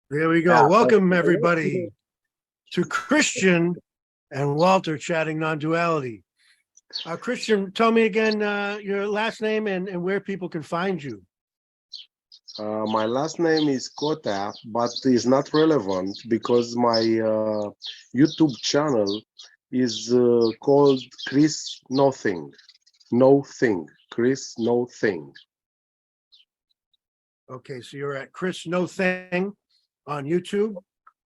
There we go. Yeah, Welcome, everybody, to Christian and Walter chatting non-duality. Christian, tell me again your last name and where people can find you. my last name is Kota, but it's not relevant because my YouTube channel is called Chris Nothing. No Thing. Chris No Thing. Okay, so you're at Chris No Thing on YouTube.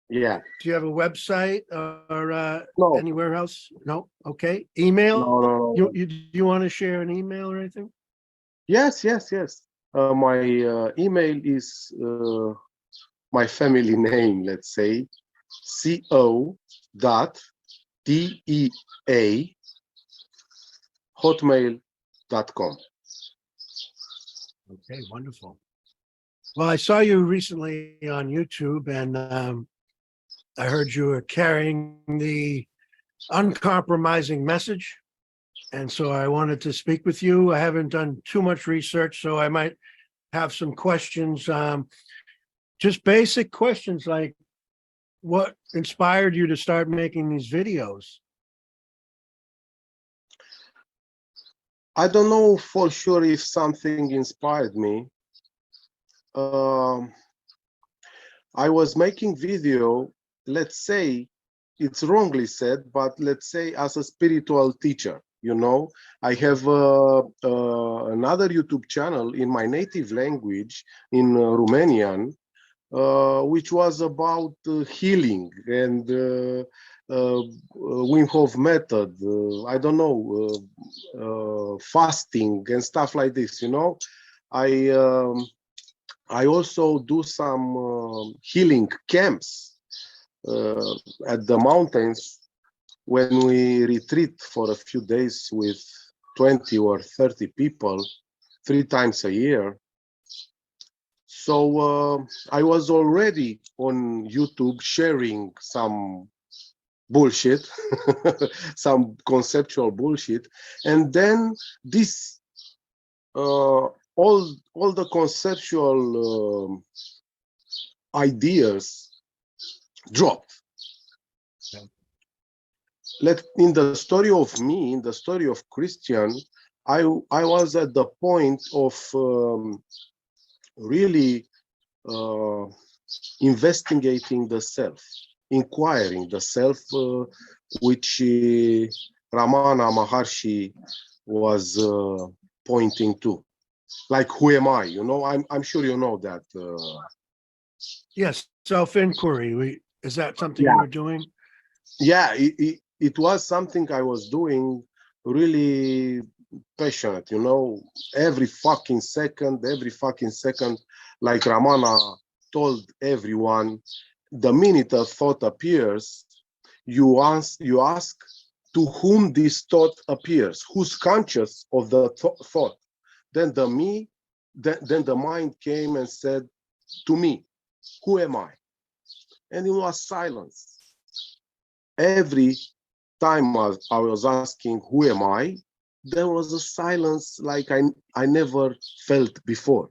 Yeah. Do you have a website or No, anywhere else? No. Okay. Email. no, no, no, You no. you do you want to share an email or anything? Yes, yes, yes. My email is my family name, let's say, co.tea hotmail.com. Okay, wonderful. Well, I saw you recently on YouTube, and I heard you were carrying the uncompromising message. And so I wanted to speak with you. I haven't done too much research, so I might have some questions. Just basic questions like what inspired you to start making these videos? I don't know for sure if something inspired me. Um, I was making video, let's say, it's wrongly said, but let's say as a spiritual teacher. I have another YouTube channel in my native language, in Romanian, which was about healing and Wim Hof method. I don't know, fasting and stuff like this. I um, I also do some healing camps at the mountains when we retreat for a few days with 20 or 30 people 3 times a year. So I was already on YouTube sharing some bullshit, some conceptual bullshit, and then this all the conceptual ideas dropped. In the story of me, in the story of Christian, I was at the point of really uh, investigating the self, inquiring the self, which Ramana Maharshi was pointing to. Like, who am I? I'm sure you know that. Yes, self-inquiry. Is that something you Yeah, were doing? yeah. It was something I was doing really passionate. Every fucking second, like Ramana told everyone, the minute a thought appears, you ask to whom this thought appears, who's conscious of the thought. Then then the mind came and said to me, who am I? And it was silence. Every time I was asking, who am I? There was a silence like I never felt before.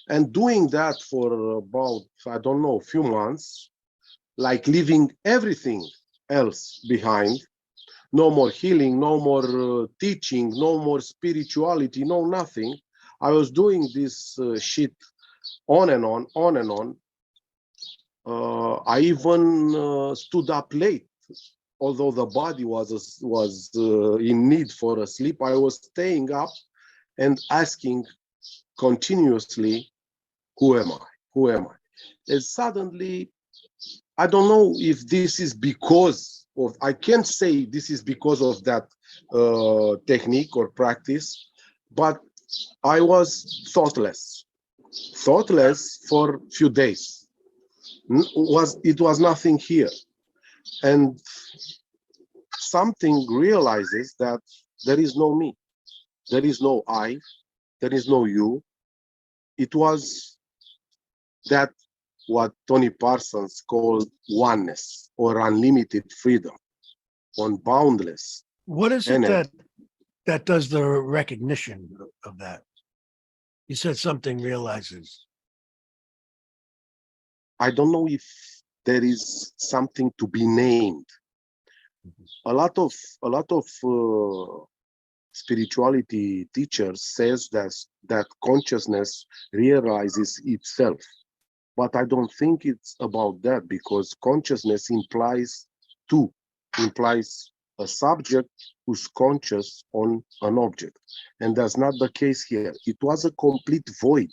And doing that for about, I don't know, a few months, like leaving everything else behind. No more healing, no more teaching, no more spirituality, no nothing. I was doing this shit on and on, on and on. I even stood up late, although the body was in need for a sleep. I was staying up and asking continuously, "Who am I? Who am I?" And suddenly, I don't know if this is because of. I can't say this is because of that technique or practice, but I was thoughtless for a few days. It was nothing here, and something realizes that there is no me, there is no I, there is no you. It was that what Tony Parsons called oneness or unlimited freedom on boundless What is it energy. that does the recognition of that? You said something realizes. I don't know if there is something to be named. A lot of spirituality teachers says that consciousness realizes itself, but I don't think it's about that, because consciousness implies a subject who's conscious on an object, and that's not the case here. It was a complete void,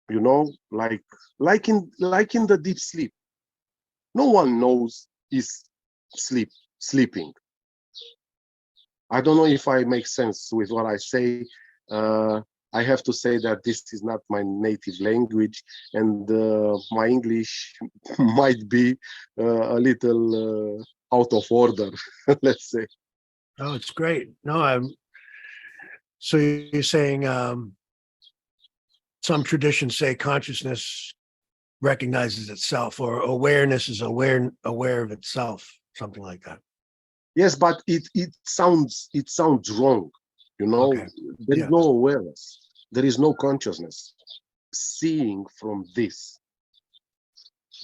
you know, like in the deep sleep. No one knows is sleeping. I don't know if I make sense with what I say. I have to say that this is not my native language, and my English might be a little out of order, let's say. Oh, it's great. No, so you're saying some traditions say consciousness recognizes itself, or awareness is aware of itself, something like that. Yes, but it sounds wrong. You know, Okay. there is Yeah. no awareness. There is no consciousness. Seeing from this.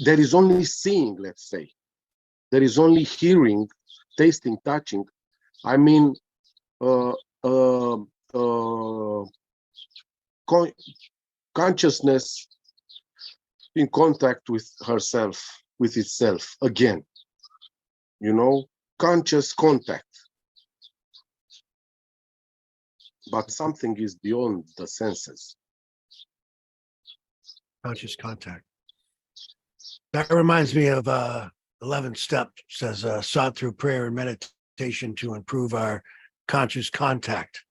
There is only seeing, let's say. There is only hearing, tasting, touching. I mean, uh, uh, uh, consciousness in contact with herself, with itself again. You know, conscious contact. But something is beyond the senses. Conscious contact. That reminds me of 11th step, says sought through prayer and meditation to improve our conscious contact.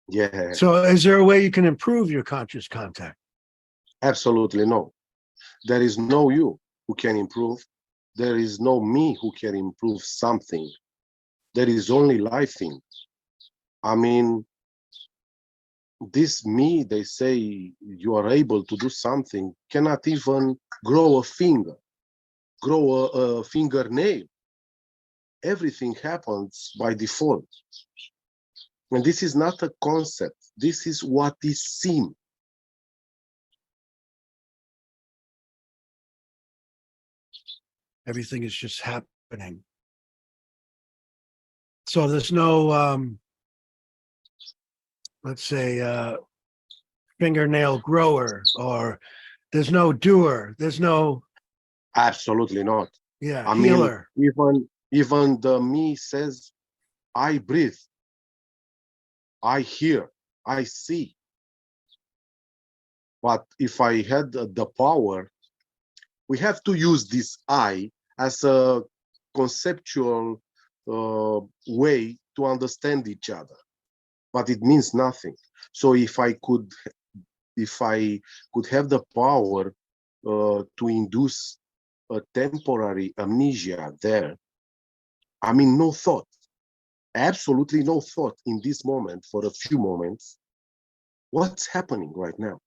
Yeah. So is there a way you can improve your conscious contact? Absolutely no. There is no you who can improve. There is no me who can improve something. There is only life thing. I mean, this me, they say you are able to do something, cannot even grow a finger, grow a fingernail. Everything happens by default. And this is not a concept. This is what is seen. Everything is just happening. So there's no, let's say, fingernail grower, or there's no doer. There's no, Absolutely not. yeah, I mean, healer. even the me says, I breathe, I hear, I see. But if I had the power, we have to use this I as a conceptual way to understand each other. But it means nothing. So if I could have the power to induce a temporary amnesia there, I mean, no thought, absolutely no thought in this moment for a few moments. What's happening right now?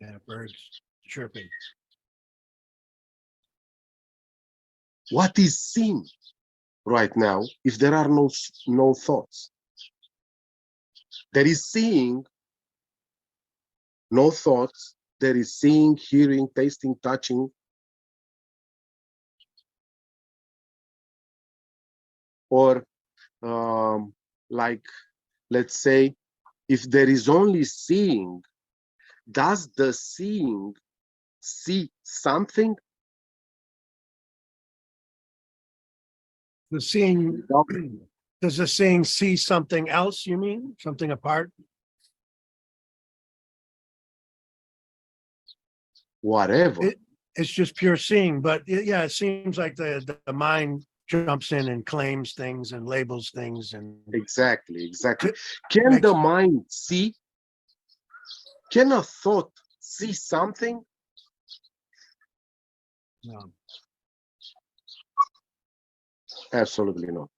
Yeah, birds chirping. What is seen right now if there are no thoughts? There is seeing, no thoughts. There is seeing, hearing, tasting, touching. Or like, let's say, if there is only seeing, does the seeing see something? The seeing, does the seeing see something else, you mean? Something apart? Whatever. It's just pure seeing, but yeah, it seems like the mind jumps in and claims things and labels things, and Exactly. Can makes, the mind see? Can a thought see something? no. Absolutely not.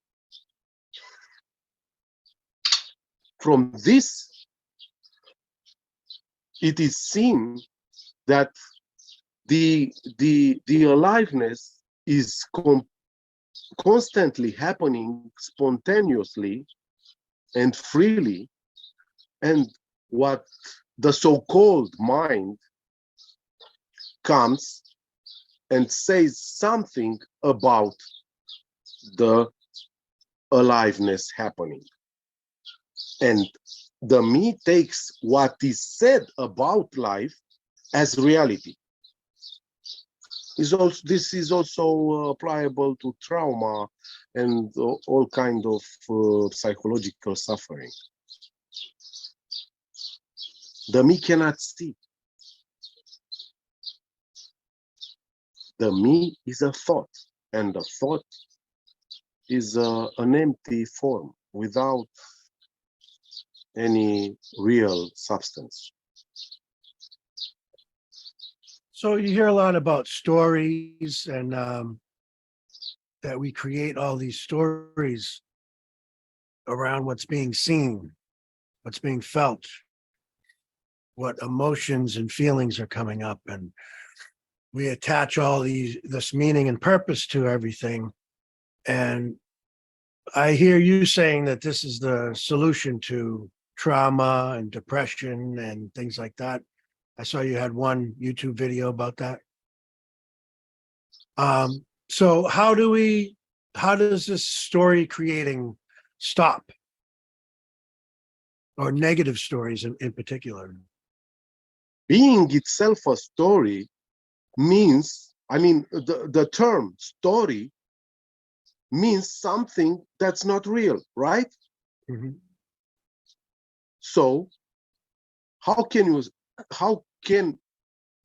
From this, it is seen that the aliveness is constantly happening spontaneously and freely, And what the so-called mind comes and says something about the aliveness happening. And the me takes what is said about life as reality. This is also applicable to trauma and all kind of psychological suffering. The me cannot see. The me is a thought, and the thought is an empty form without any real substance. So you hear a lot about stories and that we create all these stories around what's being seen, what's being felt, what emotions and feelings are coming up, and we attach all this meaning and purpose to everything. And I hear you saying that this is the solution to trauma and depression and things like that. I saw you had one YouTube video about that. So how does this story creating stop? Or negative stories in particular? Being itself a story means, the term story means something that's not real, right? Mm-hmm. So how can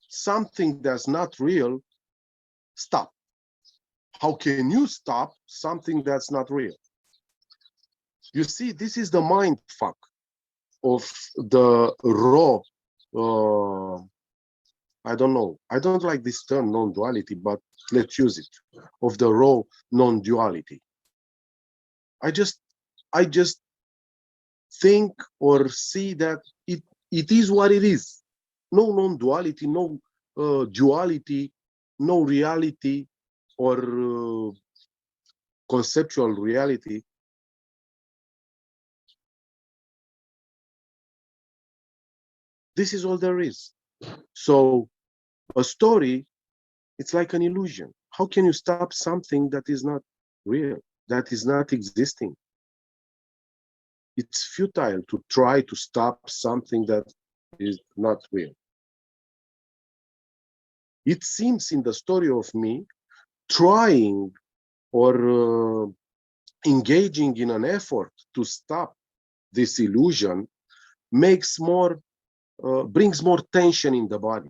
something that's not real stop? How can you stop something that's not real? You see, this is the mind fuck of the raw, I don't know, I don't like this term non-duality, but let's use it, of the raw non-duality. I just think or see that it is what it is. No non-duality, no duality, no reality or conceptual reality. This is all there is. So a story, it's like an illusion. How can you stop something that is not real, that is not existing? It's futile to try to stop something that is not real. It seems in the story of me, trying or engaging in an effort to stop this illusion brings more tension in the body.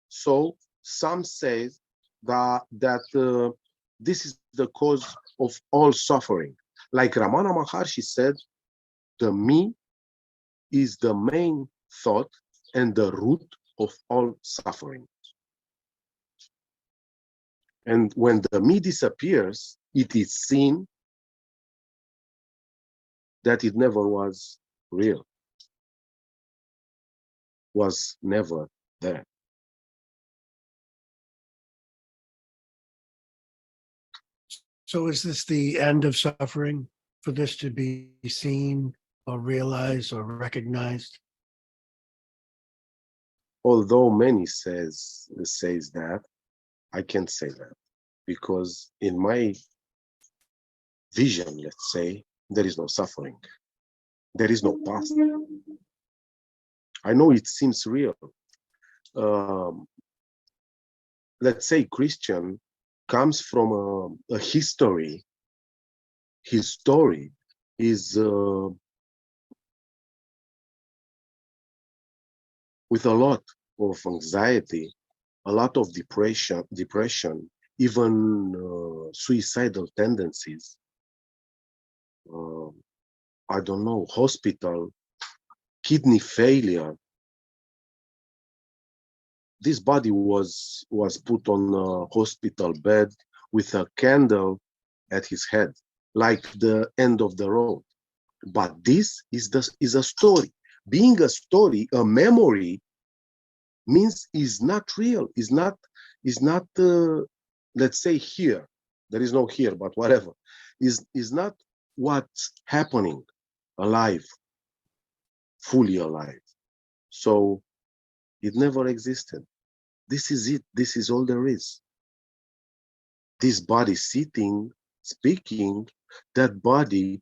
So some say that this is the cause of all suffering. Like Ramana Maharshi said, the me is the main thought and the root of all suffering. And when the me disappears, it is seen that it never was real, was never there. So is this the end of suffering, for this to be seen or realized or recognized? Although many says that, I can't say that, because in my vision, let's say, there is no suffering. There is no past. I know it seems real. Let's say Christian comes from a history. His story is with a lot of anxiety, a lot of depression, even suicidal tendencies. I don't know, hospital, kidney failure. This body was put on a hospital bed with a candle at his head, like the end of the road. But this is a story. Being a story, a memory, means is not real. Is not let's say here. There is no here, but whatever. Is not what's happening. alive, fully alive. So it never existed. This is it. This is all there is. This body sitting, speaking, that body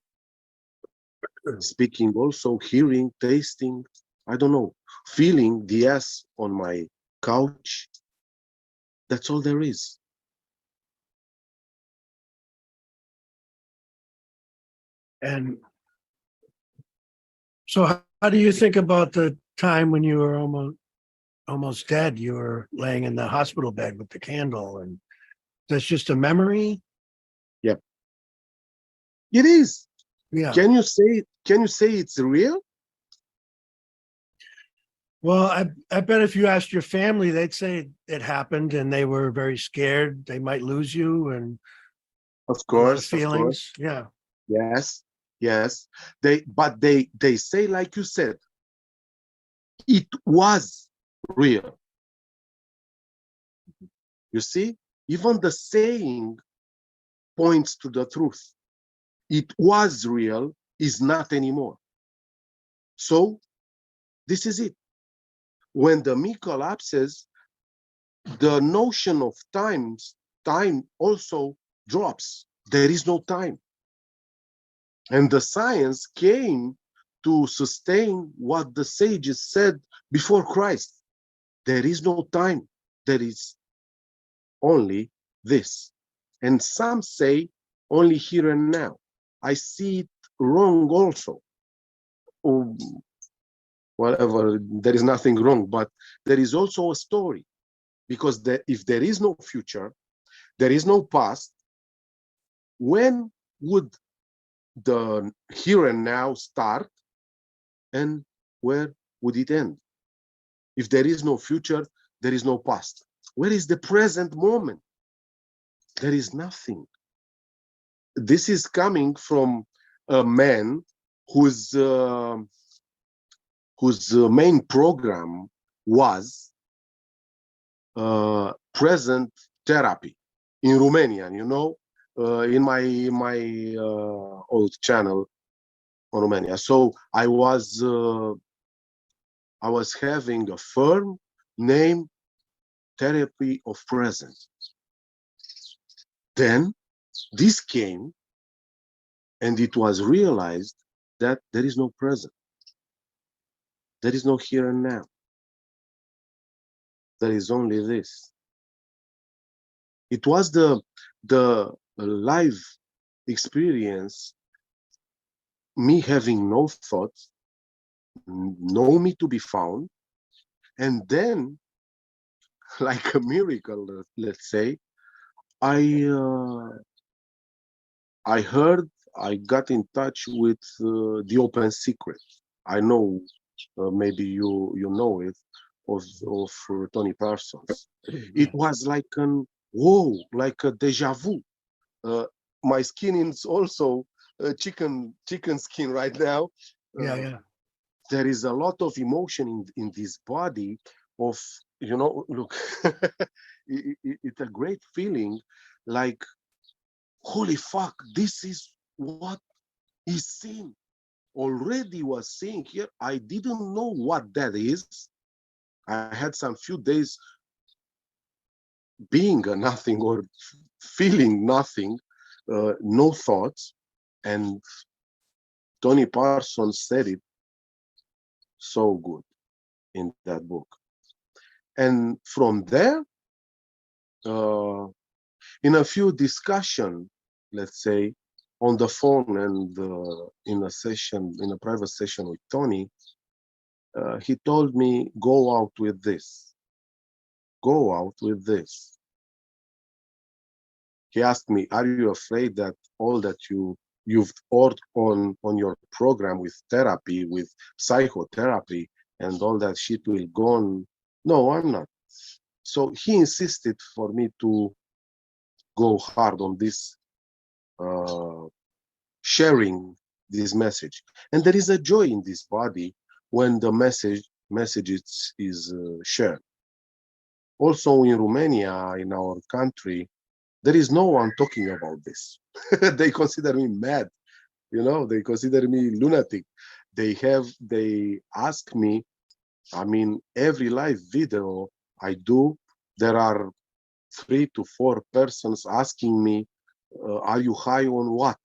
speaking also, hearing, tasting, I don't know, feeling the ass on my couch. That's all there is. And so how do you think about the time when you were almost dead? You were laying in the hospital bed with the candle, and that's just a memory? Yep. It is. Yeah. Can you say it's real? Well, I bet if you asked your family, they'd say it happened and they were very scared. They might lose you and Of a lot of course, of course. feelings. Yeah. Yes, yes. They say, like you said, it was real. You see, even the saying points to the truth. It was real is not anymore. So this is it. When the me collapses, the notion of time also drops. There is no time. And the science came to sustain what the sages said before Christ. There is no time. There is only this. And some say only here and now. I see it wrong also. Or whatever, there is nothing wrong, but there is also a story. Because if there is no future, there is no past, when would the here and now start and where would it end? If there is no future, there is no past. Where is the present moment? There is nothing. This is coming from a man whose main program was present therapy in Romanian, in my old channel on Romania. So I was having a firm name, therapy of presence. Then this came, and it was realized that there is no present. There is no here and now. There is only this. It was the live experience, me having no thoughts, no me to be found, and then, like a miracle, let's say, I heard, I got in touch with the open secret. I know, maybe you know it, of Tony Parsons. It was like an whoa, like a deja vu. Uh, my skin is also chicken skin right now. Yeah. Uh, Yeah. there is a lot of emotion in this body of, look, it's a great feeling, like, holy fuck, this is what he's seeing, already was seeing here. I didn't know what that is. I had some few days being a nothing or feeling nothing, no thoughts, and Tony Parsons said it so good in that book. And from there, uh, in a few discussion, let's say, on the phone and in a private session with Tony, he told me, go out with this. Go out with this. He asked me, are you afraid that all that you've worked on your program with therapy, with psychotherapy, and all that shit will go on? No, I'm not. So he insisted for me to go hard on this, uh, sharing this message. And there is a joy in this body when the message is shared. Also in Romania, in our country, there is no one talking about this. They consider me mad. They consider me lunatic. They ask me, I mean, every live video I do, there are 3 to 4 persons asking me, are you high on what?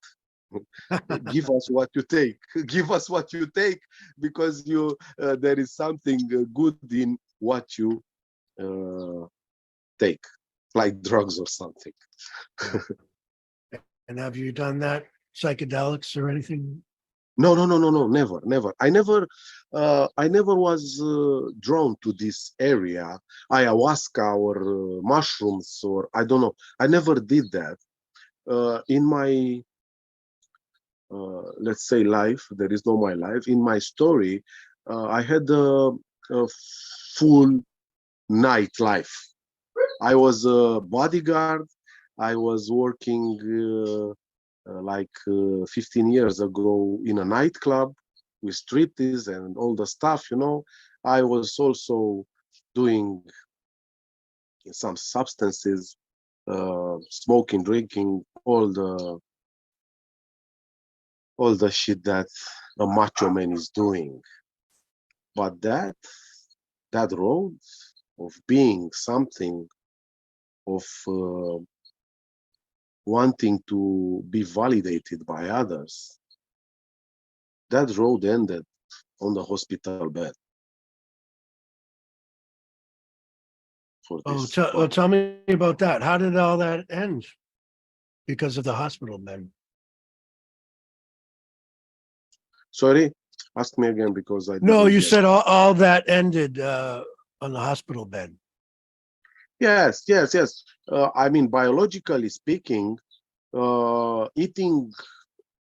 Give us what you take. Give us what you take, because there is something good in what you uh, take, like drugs or something. And have you done that, psychedelics or anything? No, no, no, no, no, never, never. I never was drawn to this area, ayahuasca or mushrooms, or I don't know. I never did that. In my, let's say, life, there is no my life. In my story, I had a full night life. I was a bodyguard. I was working like 15 years ago in a nightclub with striptease and all the stuff. I was also doing some substances, smoking, drinking, all the shit that a macho man is doing. But that road of being something, of wanting to be validated by others, that road ended on the hospital bed for Oh, this well, body. tell me about that. How did all that end? Because of the hospital bed. Sorry, ask me again because I No, didn't you get. said all that ended on the hospital bed. Yes, yes, yes. I mean, biologically speaking, eating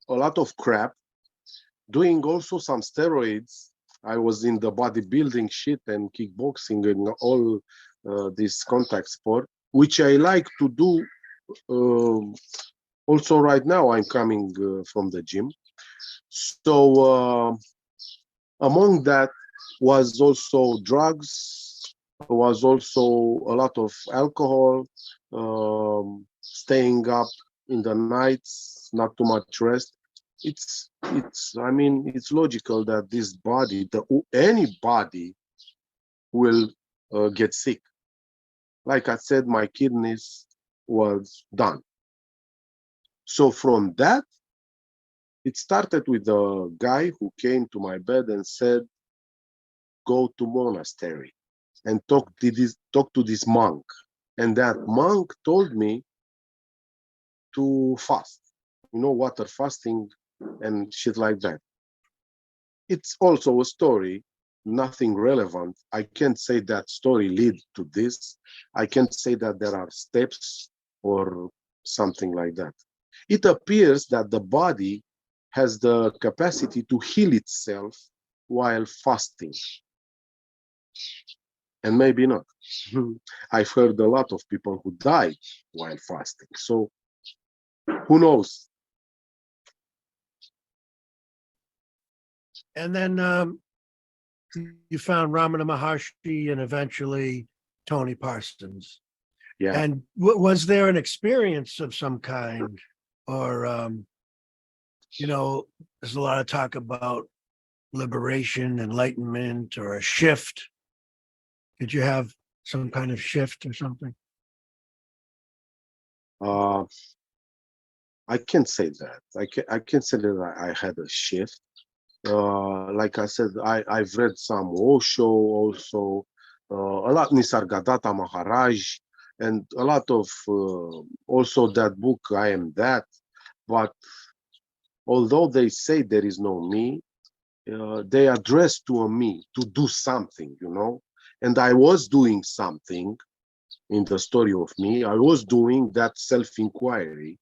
a lot of crap, doing also some steroids. I was in the bodybuilding shit and kickboxing and all this contact sport, which I like to do. Also, right now, I'm coming from the gym. So, among that was also drugs, was also a lot of alcohol, staying up in the nights, not too much rest. I mean, it's logical that this body, any body will get sick. Like I said, my kidneys was done. So from that, it started with a guy who came to my bed and said, go to monastery and talk to this monk. And that monk told me to fast, water fasting and shit like that. It's also a story, nothing relevant. I can't say that story lead to this. I can't say that there are steps or something like that. It appears that the body has the capacity to heal itself while fasting. And maybe not. I've heard a lot of people who died while fasting. So who knows? And then you found Ramana Maharshi and eventually Tony Parsons. Yeah. And was there an experience of some kind? Or, there's a lot of talk about liberation, enlightenment, or a shift. Did you have some kind of shift or something? Uh, I can't say that. I can't say that I had a shift. Like I said, I've read some Osho also, a lot Nisargadatta Maharaj, and a lot of also that book I Am That. But although they say there is no me, they address to a me to do something. And I was doing something in the story of me. I was doing that self-inquiry.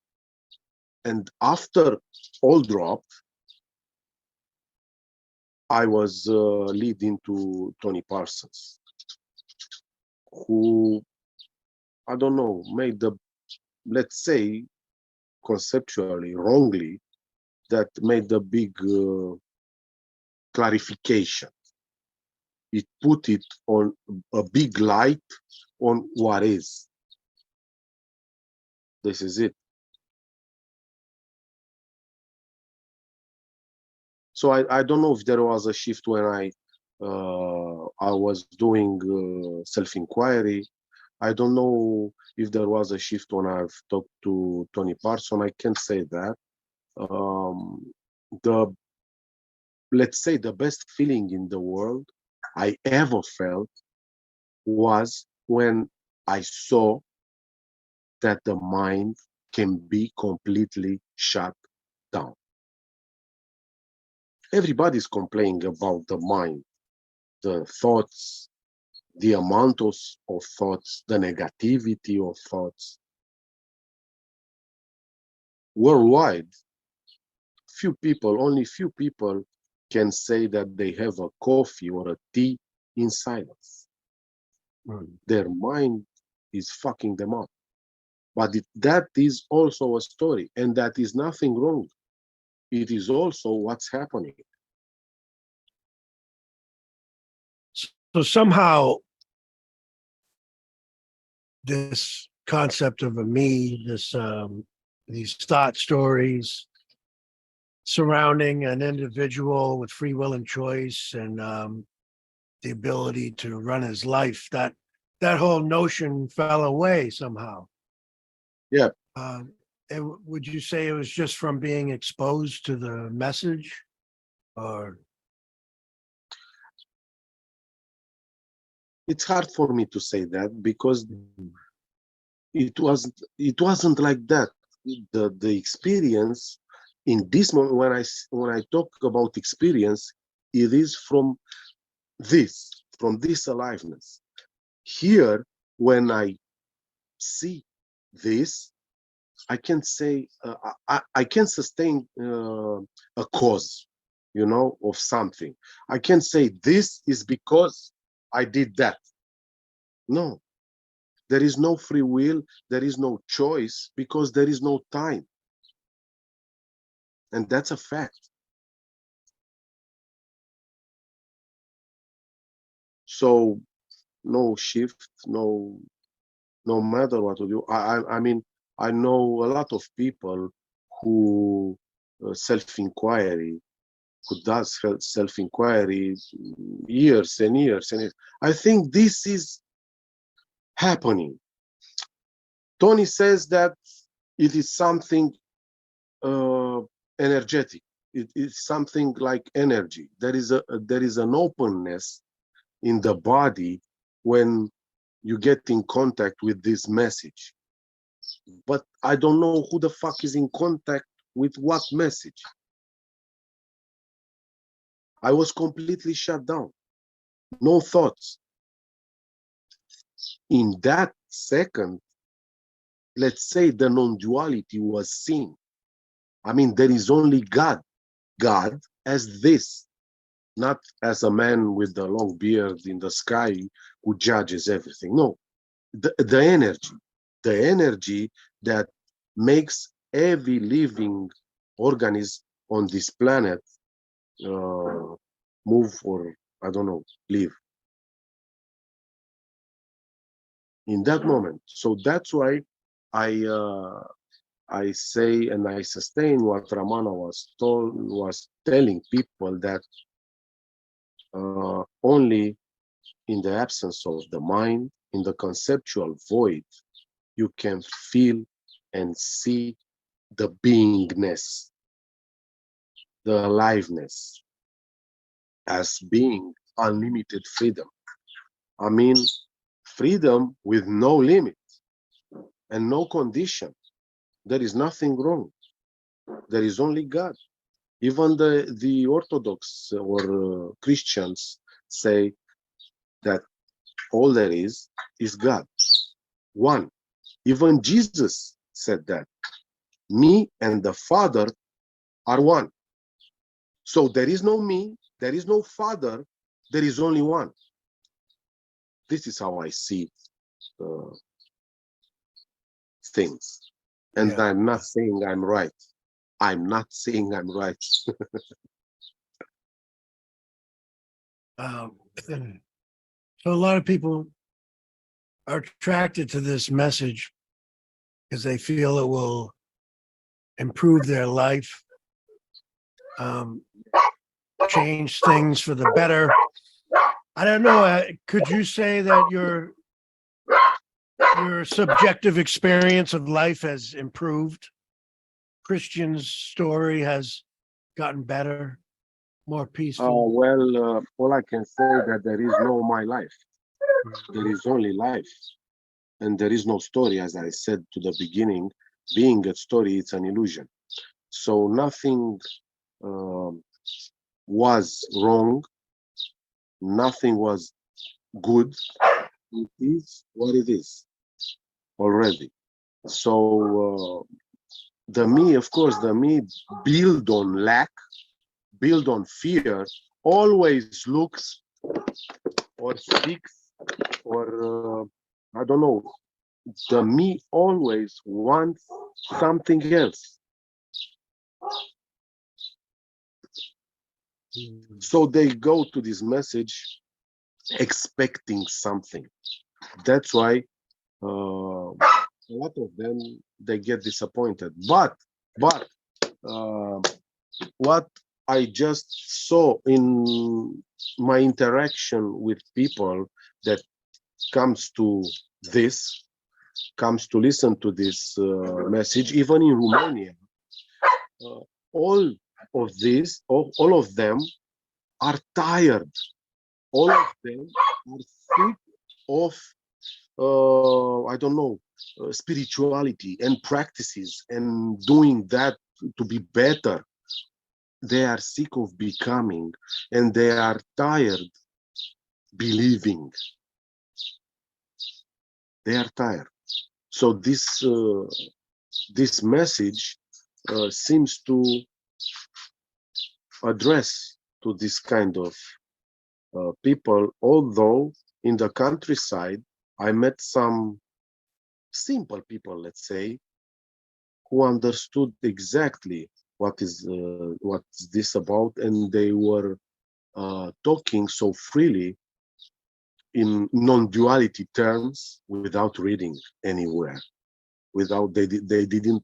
And after all dropped, I was leading to Tony Parsons, who, I don't know, made let's say, conceptually, wrongly, that made the big clarification. It put it on a big light on what is. This is it. So I don't know if there was a shift when I was doing self-inquiry. I don't know if there was a shift when I've talked to Tony Parson. I can't say that. The let's say the best feeling in the world I ever felt was when I saw that the mind can be completely shut down. Everybody's complaining about the mind, the thoughts, the amount of thoughts, the negativity of thoughts. Worldwide, only few people can say that they have a coffee or a tea in silence. Their mind is fucking them up. But that is also a story, and that is nothing wrong. It is also what's happening. So somehow this concept of a me, these thought stories surrounding an individual with free will and choice, and the ability to run his life, that whole notion fell away somehow. Yeah. Would you say it was just from being exposed to the message, or? It's hard for me to say that because it wasn't like that. The experience in this moment, when I talk about experience, it is from this aliveness. Here, when I see this, I can say I can sustain a cause, of something. I can say this is because I did that. No, there is no free will, there is no choice because there is no time. And that's a fact. So no shift, no matter what to do. I mean, I know a lot of people who self-inquiry, who does self-inquiry years and years and years. I think this is happening. Tony says that it is something uh, energetic. It is something like energy. There is an openness in the body when you get in contact with this message. But I don't know who the fuck is in contact with what message. I was completely shut down. No thoughts. In that second, let's say the non-duality was seen. I mean, there is only God. God as this, not as a man with the long beard in the sky who judges everything. No, the energy that makes every living organism on this planet move, or I don't know, live in that moment. So that's why I say and I sustain what Ramana was telling people, that only in the absence of the mind, in the conceptual void, you can feel and see the beingness, the aliveness, as being unlimited freedom. I mean, freedom with no limit and no condition. There is nothing wrong. There is only God. Even the Orthodox or Christians say that all there is God. One. Even Jesus said that. Me and the Father are one. So there is no me, there is no Father, there is only one. This is how I see uh, things. And Yeah. I'm not saying I'm right. I'm not saying I'm right. So a lot of people are attracted to this message because they feel it will improve their life. Um, change things for the better. I don't know. Could you say that your subjective experience of life has improved? Christian's story has gotten better, more peaceful. Well, all I can say that there is no my life. There is only life, and there is no story. As I said to the beginning, being a story, it's an illusion. So nothing was wrong. Nothing was good. It is what it is already. So the me, of course, the me build on lack, build on fear, always looks or seeks or I don't know. The me always wants something else. So they go to this message expecting something. That's why a lot of them they get disappointed. But what I just saw in my interaction with people that comes to this, comes to listen to this message, even in Romania, all of this, all of them are tired. All of them are sick of, I don't know, spirituality and practices and doing that to be better. They are sick of becoming and they are tired believing. They are tired. So this message seems to address to this kind of people, although in the countryside I met some simple people, let's say, who understood exactly what's this about, and they were talking so freely in non-duality terms without reading anywhere, without they didn't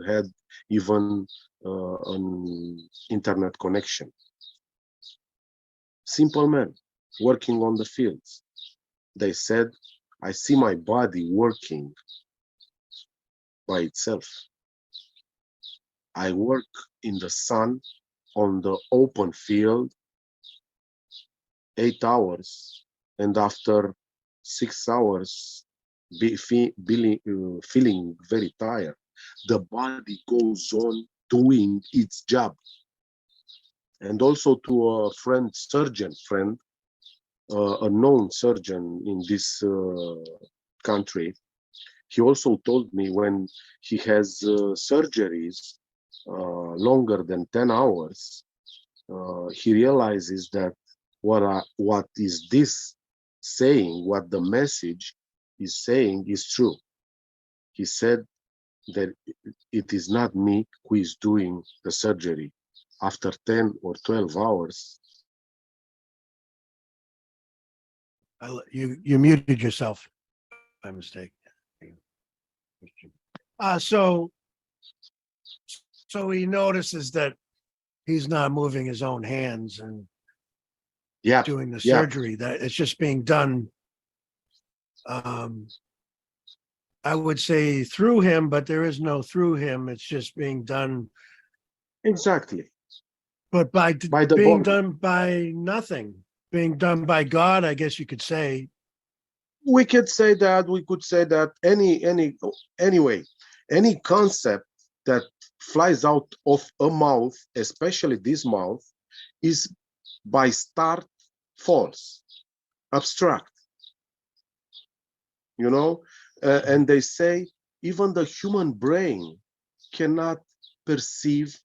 had even an internet connection. Simple men working on the fields. They said, I see my body working by itself. I work in the sun on the open field 8 hours, and after 6 hours, feeling very tired. The body goes on doing its job. And also to a friend, surgeon friend, a known surgeon in this country, he also told me when he has surgeries longer than 10 hours, he realizes that what is this saying, what the message is saying is true. He said that it is not me who is doing the surgery. After 10 or 12 hours. You muted yourself by mistake. So he notices that he's not moving his own hands and doing the surgery, that it's just being done, I would say through him, but there is no through him. It's just being done. Exactly. But by being done by nothing, being done by God, I guess you could say. We could say that anyway, any concept that flies out of a mouth, especially this mouth, is by start false, abstract. You know, and they say even the human brain cannot perceive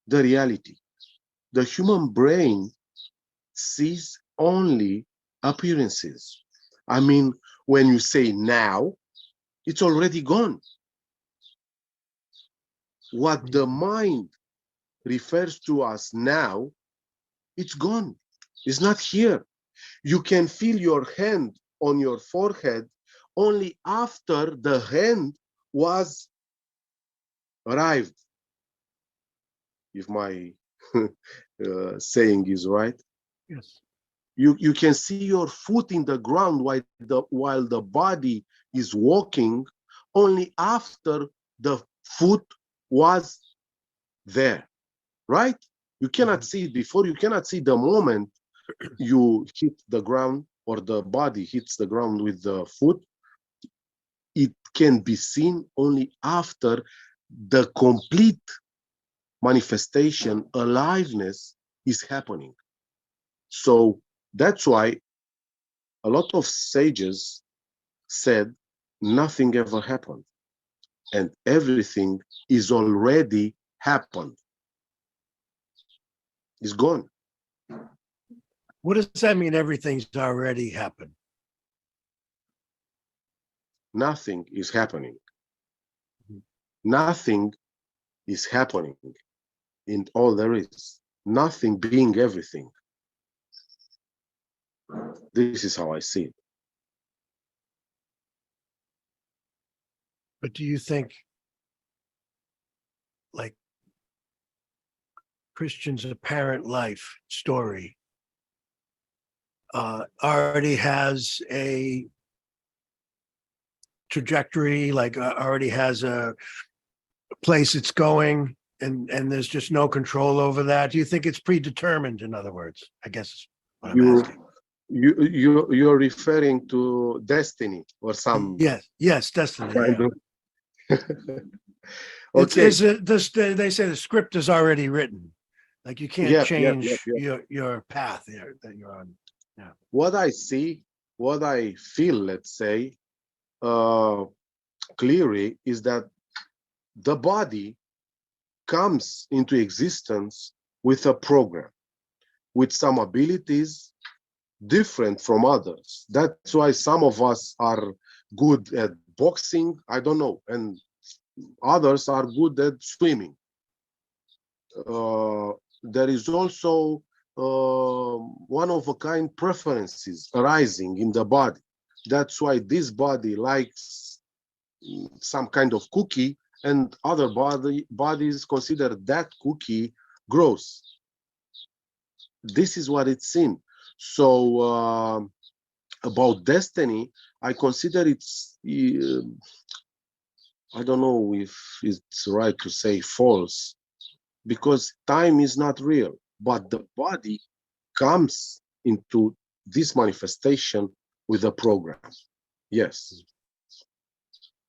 the reality. The human brain sees only appearances. I mean, when you say now, it's already gone. What the mind refers to as now, it's gone. It's not here. You can feel your hand on your forehead only after the hand was arrived. If my saying is right. Yes. You can see your foot in the ground while the body is walking only after the foot was there, right? You cannot see it before. You cannot see the moment you hit the ground or the body hits the ground with the foot. It can be seen only after the complete manifestation, aliveness is happening. So that's why a lot of sages said nothing ever happened and everything is already happened. It's gone. What does that mean? Everything's already happened. Nothing is happening. Nothing is happening in all there is. Nothing being everything. This is how I see it. But do you think, like, Christian's apparent life story already has a trajectory, like already has a place it's going, and there's just no control over that? Do you think it's predetermined, in other words? I guess is what I'm You asking. you're referring to destiny or some Yes, destiny. kind Yeah. of It's okay. this. They say the script is already written. Like, you can't change your path that you're on. Yeah. What I see, what I feel, let's say, uh, clearly is that the body comes into existence with a program, with some abilities different from others. That's why some of us are good at boxing, I don't know, and others are good at swimming. There is also one of a kind preferences arising in the body. That's why this body likes some kind of cookie, and other bodies consider that cookie gross. This is what it's in. So about destiny, I consider it's I don't know if it's right to say false, because time is not real, but the body comes into this manifestation with a program. Yes,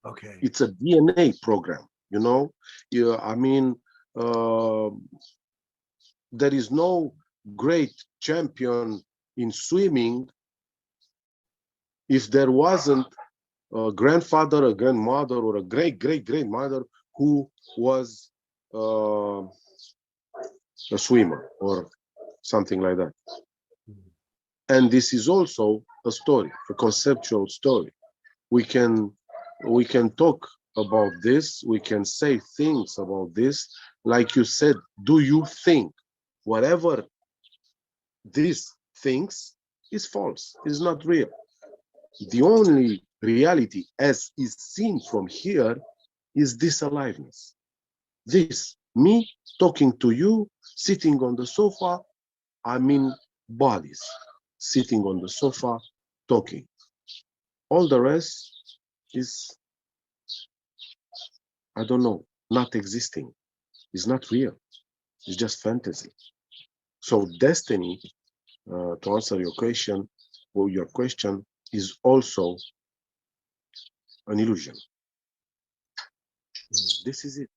Okay. it's a DNA program, you know. I mean, uh, there is no great champion in swimming if there wasn't a grandfather, a grandmother, or a great grandmother who was a swimmer or something like that. And this is also a story, a conceptual story. We can talk about this. We can say things about this. Like you said, do you think whatever this thinks is false, is not real? The only reality as is seen from here is this aliveness. This, me talking to you, sitting on the sofa, I mean bodies sitting on the sofa talking. All the rest is, I don't know, not existing. It's not real. It's just fantasy. So destiny, to answer your question, is also an illusion. This is it.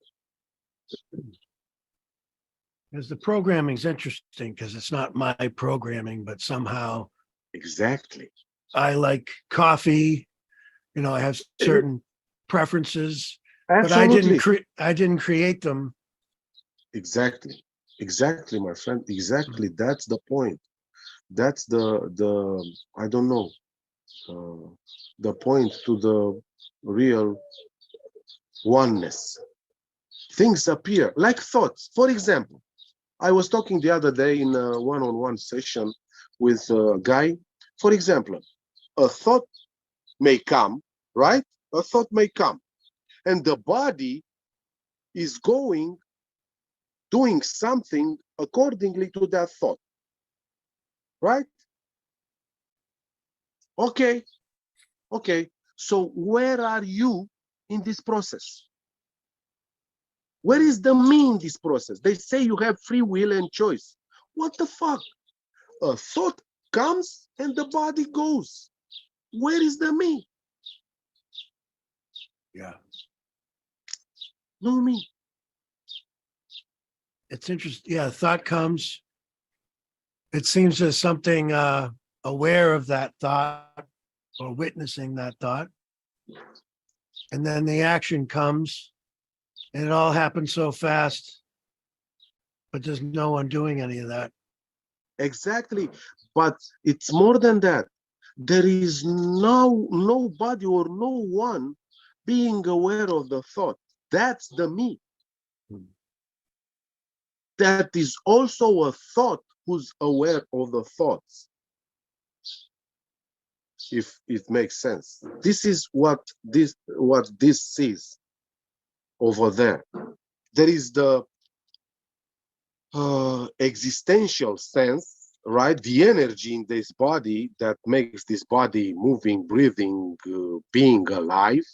Because the programming is interesting, because it's not my programming, but somehow Exactly. I like coffee. I have certain preferences, but Absolutely. I didn't create them. Exactly. Exactly, my friend. Exactly. That's the point. That's the I don't know, the point to the real oneness. Things appear like thoughts. For example, I was talking the other day in a one-on-one session with a guy. For example, a thought may come, right? A thought may come, and the body is going doing something accordingly to that thought, right? Okay, okay. So where are you in this process? Where is the me in this process? They say you have free will and choice. What the fuck? A thought comes and the body goes. Where is the me? Yeah. No me. It's interesting. Yeah, thought comes. It seems there's something aware of that thought or witnessing that thought. And then the action comes and it all happens so fast, but there's no one doing any of that. Exactly. But it's more than that. There is nobody or no one being aware of the thought. That's the me. That is also a thought who's aware of the thoughts. If it makes sense. This is what this says over there. There is the existential sense, right? The energy in this body that makes this body moving, breathing, being alive.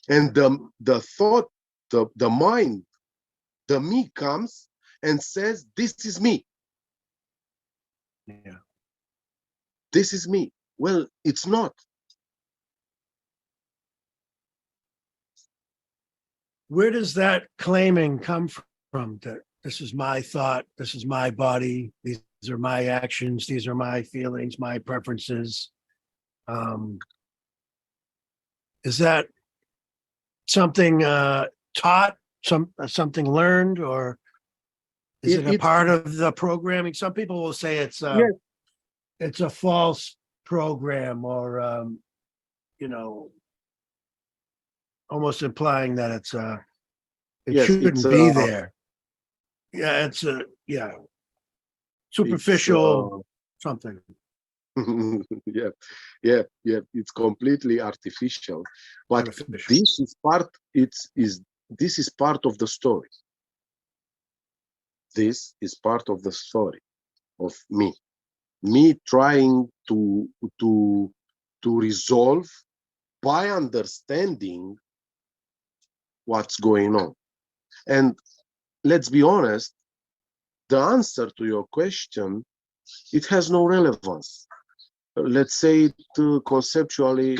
And the thought, the mind, the me comes and says, this is me. Yeah. This is me. Well, it's not. Where does that claiming come from? That this is my thought, this is my body, these are my actions, these are my feelings, my preferences. Is that something taught, something learned, or is it a It's part of the programming? Some people will say yes, it's a false program, or almost implying that it yes, it's shouldn't be there. Yeah, it's a it's superficial something. yeah, yeah. It's completely artificial, but Artificial. this is part. This is part of the story. This is part of the story of me. Me trying to to resolve by understanding what's going on. And let's be honest, the answer to your question, it has no relevance. Let's say it conceptually,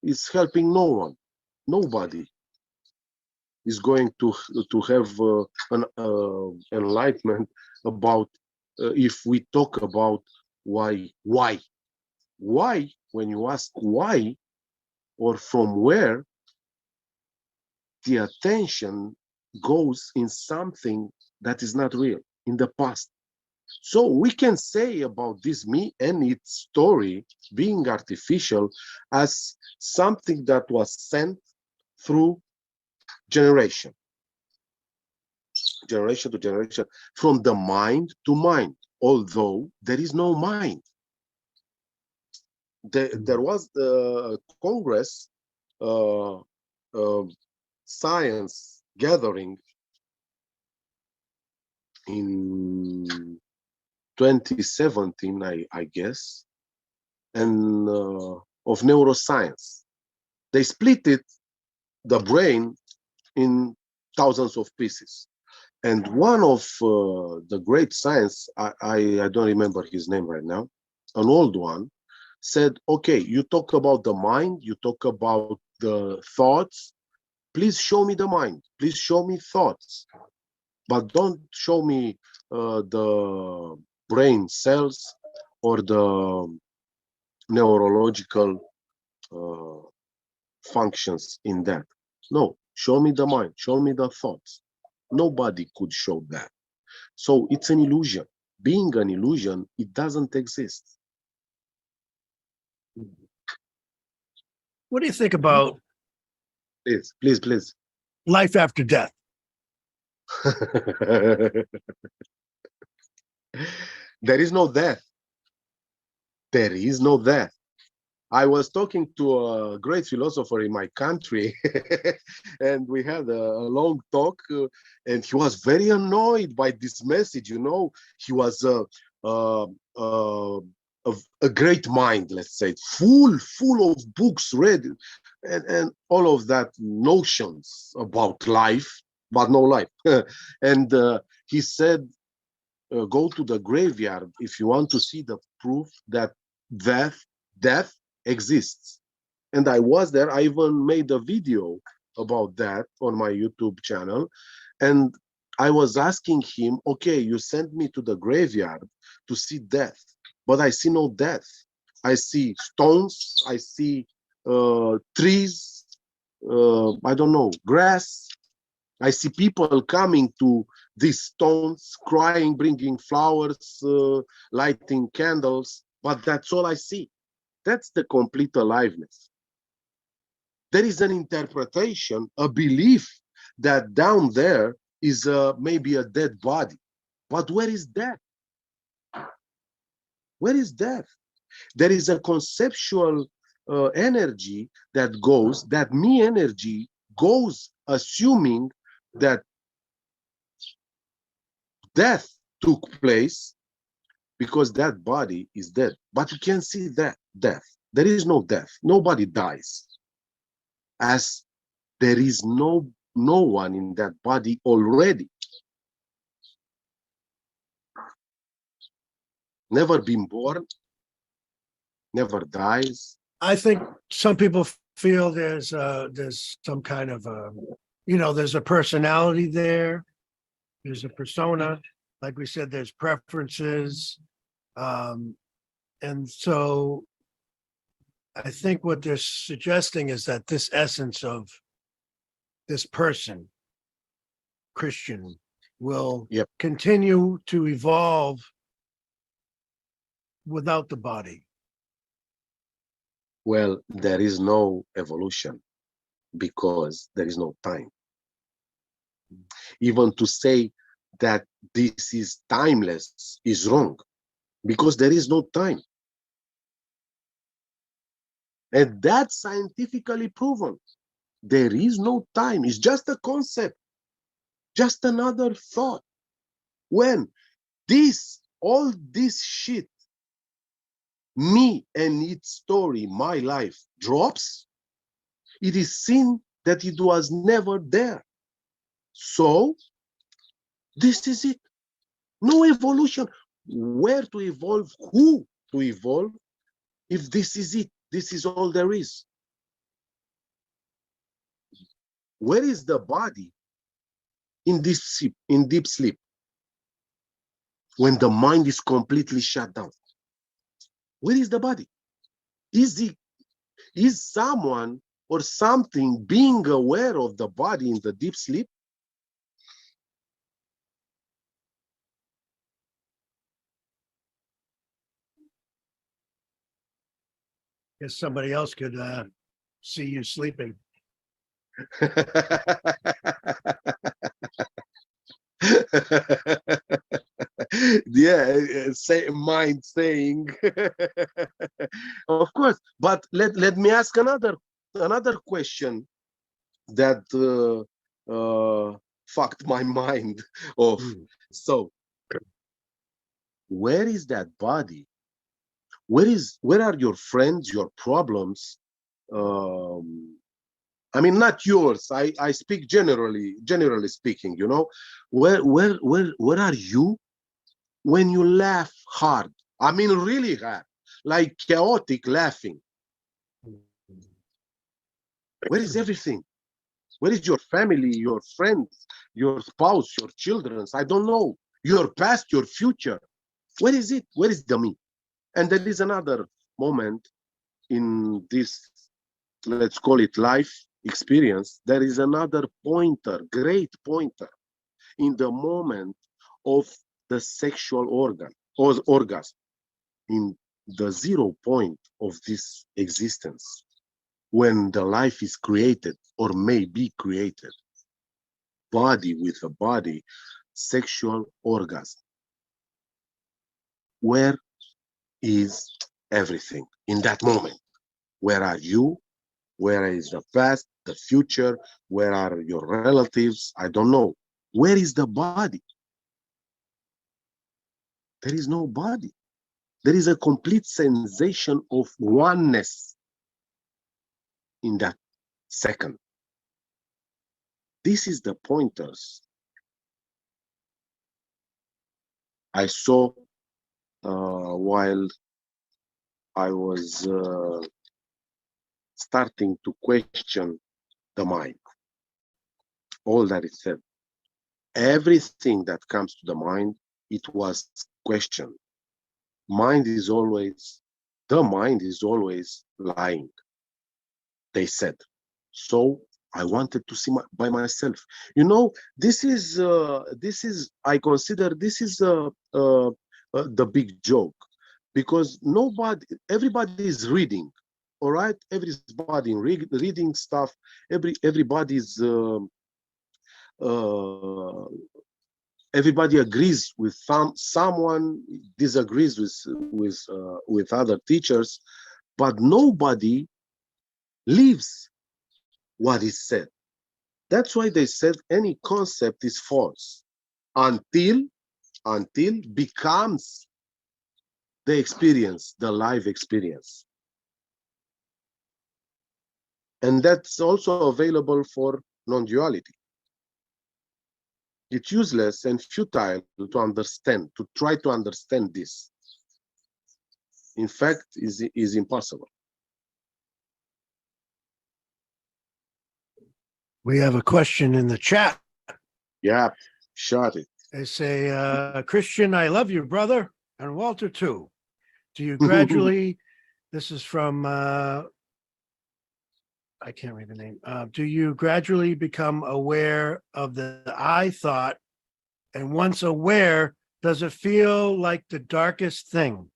it's helping no one. Nobody is going to have an enlightenment about if we talk about why. When you ask why or from where, the attention goes in something that is not real in the past. So we can say about this me and its story being artificial as something that was sent through generation to generation, from the mind to mind, although there is no mind. There was the Congress uh, uh, science gathering in 2017, I guess, and of neuroscience. They split the brain in thousands of pieces. And one of the great science, I don't remember his name right now, an old one, said, okay, you talk about the mind, you talk about the thoughts, please show me the mind, please show me thoughts, but don't show me the brain cells or the neurological uh, functions in that. No, show me the mind, show me the thoughts. Nobody could show that. So it's an illusion. Being an illusion, it doesn't exist. What do you think about Please, please, please. life after death? There is no death. There is no death. I was talking to a great philosopher in my country, and we had a long talk, and he was very annoyed by this message. You know, he was uh, uh, a great mind, let's say, full of books read, and all of that notions about life, but no life. And he said, go to the graveyard if you want to see the proof that death exists. And I was there. I even made a video about that on my YouTube channel. And I was asking him, okay, you sent me to the graveyard to see death, but I see no death. I see stones, I see trees, I don't know, grass. I see people coming to these stones, crying, bringing flowers, lighting candles, but that's all I see. That's the complete aliveness. There is an interpretation, a belief that down there is maybe a dead body. But where is death? Where is death? There is a conceptual energy that goes, that me energy goes, assuming that death took place because that body is dead. But you can't see that death. There is no death. Nobody dies. As there is no one in that body already. Never been born, never dies. I think some people feel there's some kind of there's a personality there. There's a persona. Like we said, there's preferences. And so I think what they're suggesting is that this essence of this person, Christian, will continue to evolve without the body. Well, there is no evolution because there is no time. Even to say that this is timeless is wrong because there is no time. And that's scientifically proven. There is no time. It's just a concept, just another thought. When all this shit, me and its story, my life, drops, it is seen that it was never there. So, this is it. No evolution. Where to evolve? Who to evolve? If this is it, this is all there is. Where is the body in deep sleep? When the mind is completely shut down. Where is the body? Is someone or something being aware of the body in the deep sleep? Guess somebody else could see you sleeping. Yeah, say mind saying. Of course, but let me ask another question that fucked my mind off. So where is that body? Where are your friends, your problems? I mean, not yours. I speak generally speaking, you know. Where are you when you laugh hard? I mean, really hard, like chaotic laughing. Where is everything? Where is your family, your friends, your spouse, your children? I don't know. Your past, your future. Where is it? Where is the me? And there is another moment in this, let's call it life experience. There is another pointer, great pointer, in the moment of the sexual organ or orgasm, in the 0 point of this existence, when the life is created or may be created, body with a body, sexual orgasm. Where is everything in that moment? Where are you? Where is the past, the future? Where are your relatives? I don't know. Where is the body? There is no body. There is a complete sensation of oneness in that second. This is the pointers I saw while I was starting to question the mind. All that it said. Everything that comes to the mind, it was questioned. The mind is always lying, they said. So I wanted to see by myself. You know, this is, I consider this is the big joke, because everybody is reading, all right? Everybody reading stuff, everybody's, everybody agrees with someone disagrees with other teachers, but nobody lives what is said. That's why they said any concept is false until becomes the experience, the live experience. And that's also available for non-duality. It's useless and futile to understand, to try to understand this. In fact, is impossible. We have a question in the chat. Yeah, shot it. They say, Christian, I love you, brother, and Walter too. Do you gradually, this is from, I can't read the name. Do you gradually become aware of the I thought? And once aware, does it feel like the darkest thing?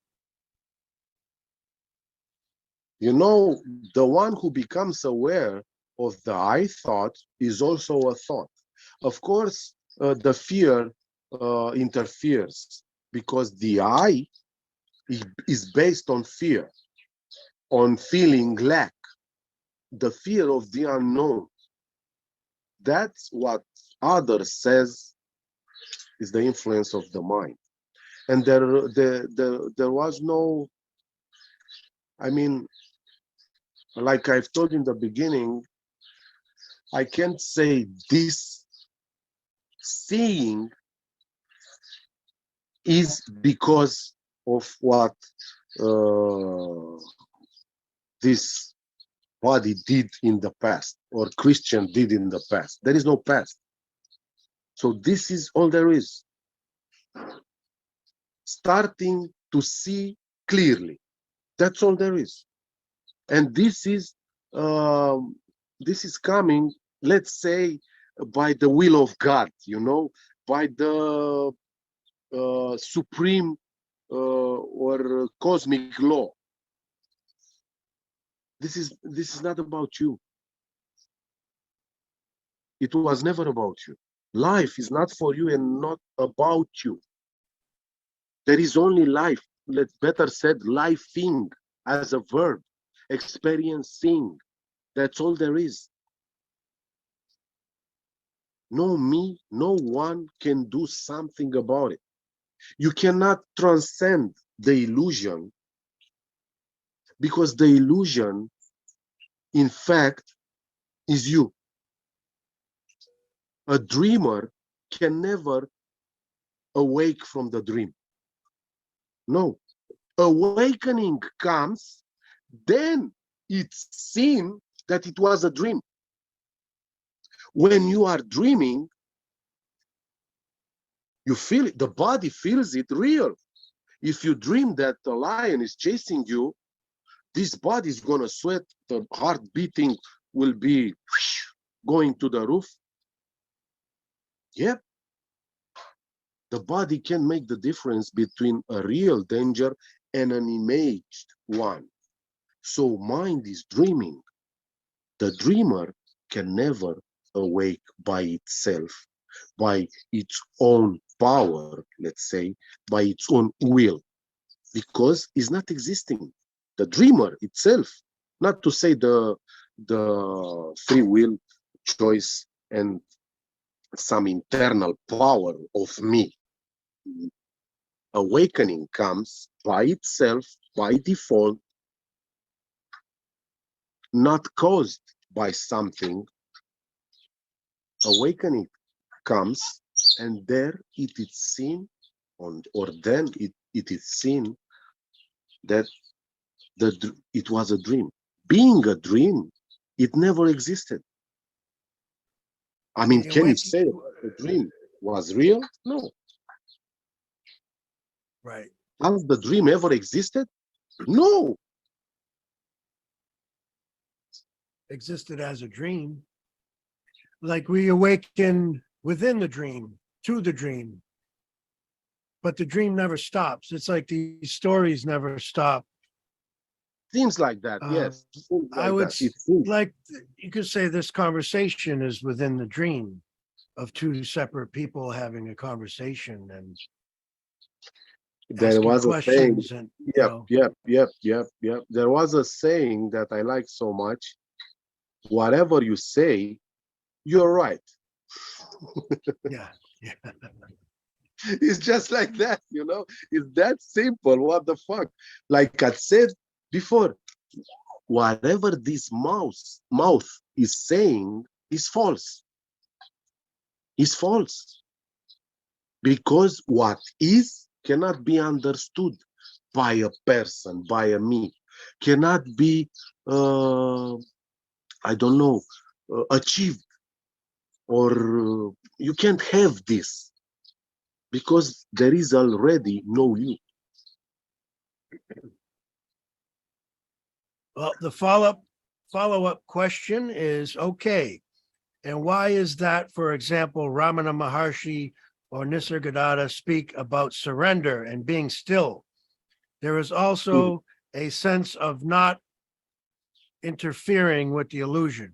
You know, the one who becomes aware of the I thought is also a thought. Of course, the fear interferes, because the I is based on fear, on feeling lack, the fear of the unknown. That's what others says is the influence of the mind. And there was no, I mean, like I've told in the beginning, I can't say this seeing is because of what this body did in the past, or Christian did in the past. There is no past. So this is all there is. Starting to see clearly. That's all there is. And this is coming, let's say, by the will of God, you know, by the supreme or cosmic law. This is not about you. It was never about you. Life is not for you and not about you. There is only life. Let's better said, lifing as a verb, experiencing. That's all there is. No me, no one can do something about it. You cannot transcend the illusion, because the illusion, in fact, is you. A dreamer can never awake from the dream. No. Awakening comes, then it's seen that it was a dream. When you are dreaming, you feel it, the body feels it real. If you dream that the lion is chasing you, this body is gonna sweat, the heart beating will be going to the roof. Yep. The body can make the difference between a real danger and an imaged one. So mind is dreaming. The dreamer can never awake by itself, by its own power, let's say, by its own will, because it's not existing. The dreamer itself Not to say the free will choice and some internal power of me. Awakening comes by itself, by default, not caused by something. Awakening comes, and there it is seen, or then it is seen that it was a dream. Being a dream, it never existed. I mean, The can you awakening, say the dream was real? No. right, Has the dream ever existed? No. existed as a dream. Like we awaken within the dream, to the dream. But the dream never stops. It's like these stories never stop. Seems like that, Uh, yes. Seems I like would that. It seems. like, you could say this conversation is within the dream of two separate people having a conversation and There asking was a saying, questions and, yep. There was a saying that I like so much. Whatever you say, you're right. yeah, yeah. It's just like that, It's that simple. What the fuck? Like I said before, whatever this mouth is saying is false. Is false. Because what is cannot be understood by a person, by a me, cannot be, I don't know, achieved, or you can't have this because there is already no you. Well, the follow up question is okay. And why is that, for example, Ramana Maharshi or Nisargadatta speak about surrender and being still? There is also a sense of not interfering with the illusion.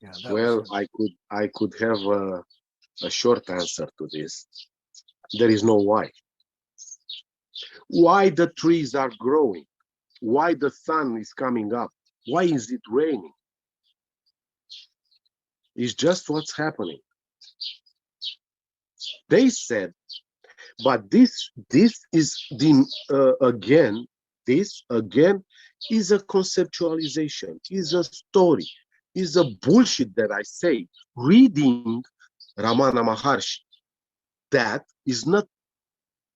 Yeah, that Well, was I could have a short answer to this. There is no why. Why the trees are growing? Why the sun is coming up? Why is it raining? It's just what's happening. They said, but this is the this again is a conceptualization, is a story, is a bullshit that I say. Reading Ramana Maharshi, that is not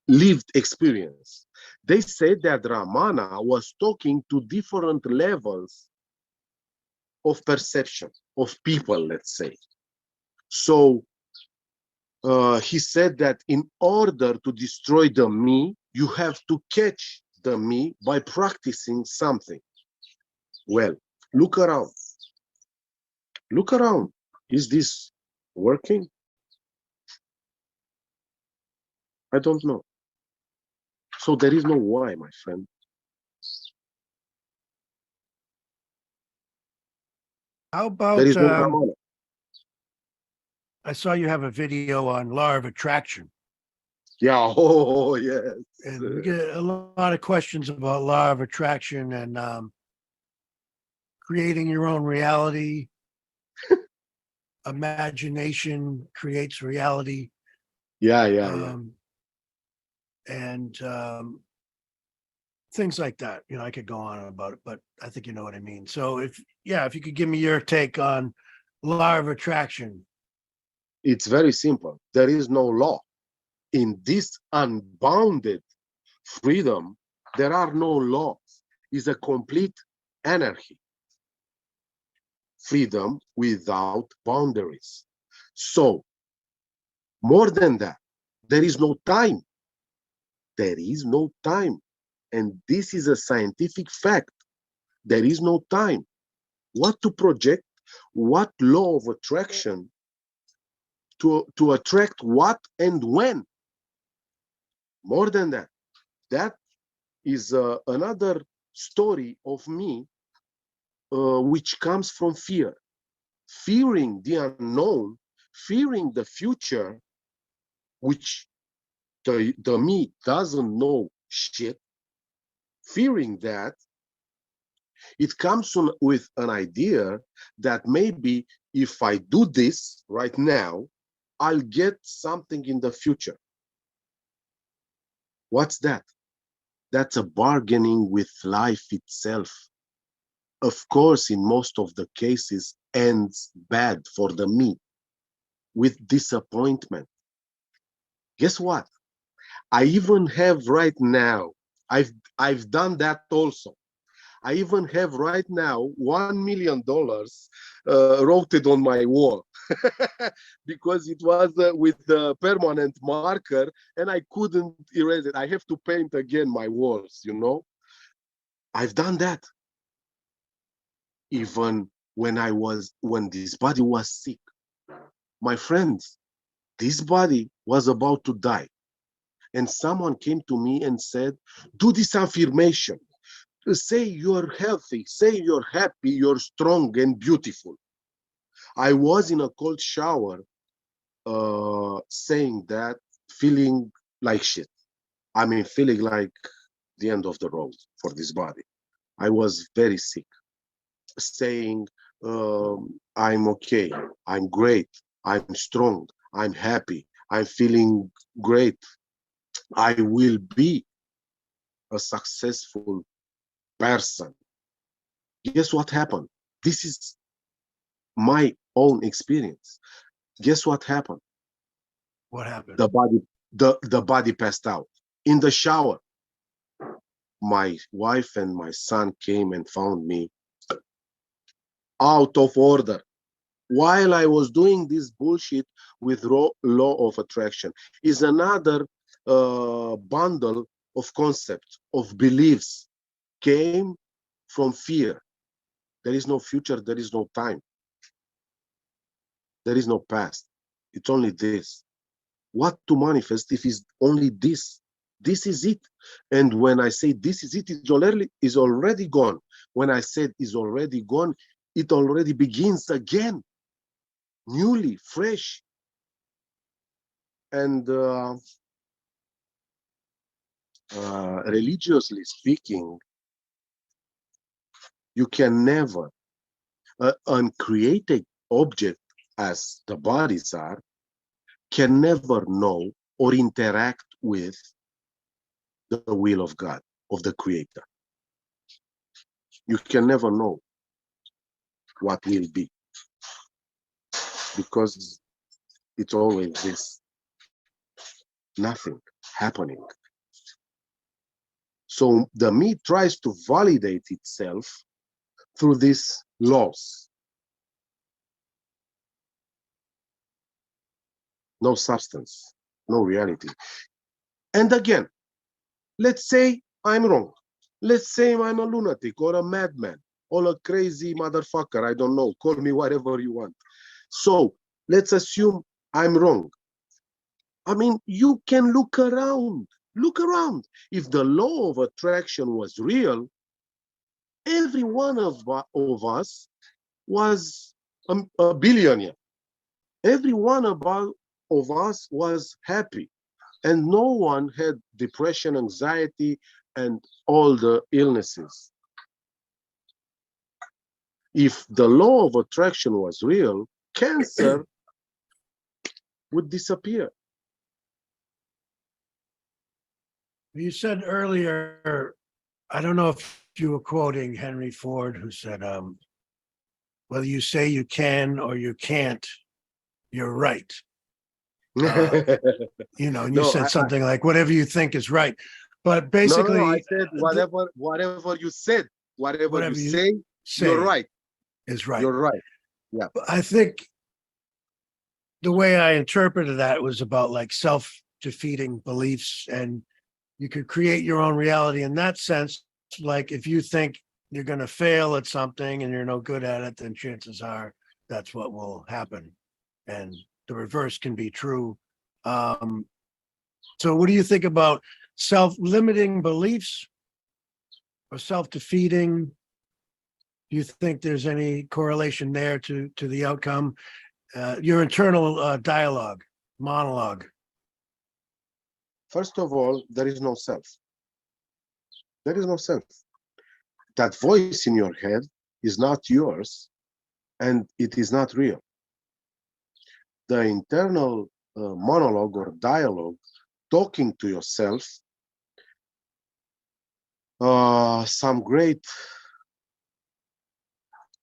lived experience. They said that Ramana was talking to different levels of perception of people, let's say. So he said that in order to destroy the me, you have to catch the me by practicing something. Well, look around. Look around. Is this working? I don't know. So there is no why, my friend. how There about is no Ramana. I saw you have a video on law of attraction. Yeah, oh, yes. And we get a lot of questions about law of attraction and creating your own reality. Imagination creates reality. Yeah. And things like that. I could go on about it, but I think you know what I mean. So if you could give me your take on law of attraction. It's very simple. There is no law. In this unbounded freedom, there are no laws. It's a complete anarchy. Freedom without boundaries. So, more than that, there is no time. There is no time. And this is a scientific fact. There is no time. What to project, what law of attraction to attract what and when. More than that, that is another story of me, which comes from fear. Fearing the unknown, fearing the future, which the me doesn't know shit. fearing that, it comes with an idea that maybe if I do this right now, I'll get something in the future. What's that? That's a bargaining with life itself. Of course, in most of the cases, ends bad for the me, with disappointment. Guess what? I even have right now, I've done that also. I even have right now $1 million wrote it on my wall because it was with the permanent marker and I couldn't erase it. I have to paint again my walls, you know. I've done that even when this body was sick. My friends, this body was about to die. And someone came to me and said, do this affirmation. Say you're healthy, say you're happy, you're strong and beautiful. I was in a cold shower saying that, feeling like shit. I mean, feeling like the end of the road for this body. I was very sick, saying, I'm okay, I'm great, I'm strong, I'm happy, I'm feeling great. I will be a successful person. Guess what happened? This is my own experience. Guess what happened? What happened? The body passed out in the shower. My wife and my son came and found me out of order while I was doing this bullshit with law of attraction. Is another bundle of concepts, of beliefs, came from fear. There is no future, there is no time, there is no past. It's only this. What to manifest if it's only this? This is it. And when I say this is it, is already gone. When I said is already gone, it already begins again, newly, fresh. And religiously speaking, you can never, uncreated object as the bodies are, can never know or interact with the will of God, of the Creator. You can never know what will be because it's always this nothing happening. So the me tries to validate itself through these laws. No substance, no reality. And again, let's say I'm wrong. Let's say I'm a lunatic or a madman or a crazy motherfucker. I don't know. Call me whatever you want. So let's assume I'm wrong. I mean, you can look around. Look around. If the law of attraction was real, every one of us was a billionaire. Every one of us was happy. And no one had depression, anxiety, and all the illnesses. If the law of attraction was real, cancer would disappear. You said earlier, I don't know if you were quoting Henry Ford, who said, whether you say you can or you can't, you're right. You know, and you No, said something like, whatever you think is right. But no, basically, I said whatever you said, whatever you say, you're right. Is right. You're right. Yeah. I think the way I interpreted that was about like self-defeating beliefs, and you could create your own reality in that sense. Like if you think you're going to fail at something and you're no good at it, then chances are that's what will happen. And the reverse can be true. So what do you think about self-limiting beliefs or self-defeating? Do you think there's any correlation there to the outcome? Your internal dialogue, monologue. First of all, there is no self. There is no self. That voice in your head is not yours, and it is not real. The internal monologue or dialogue, talking to yourself, some great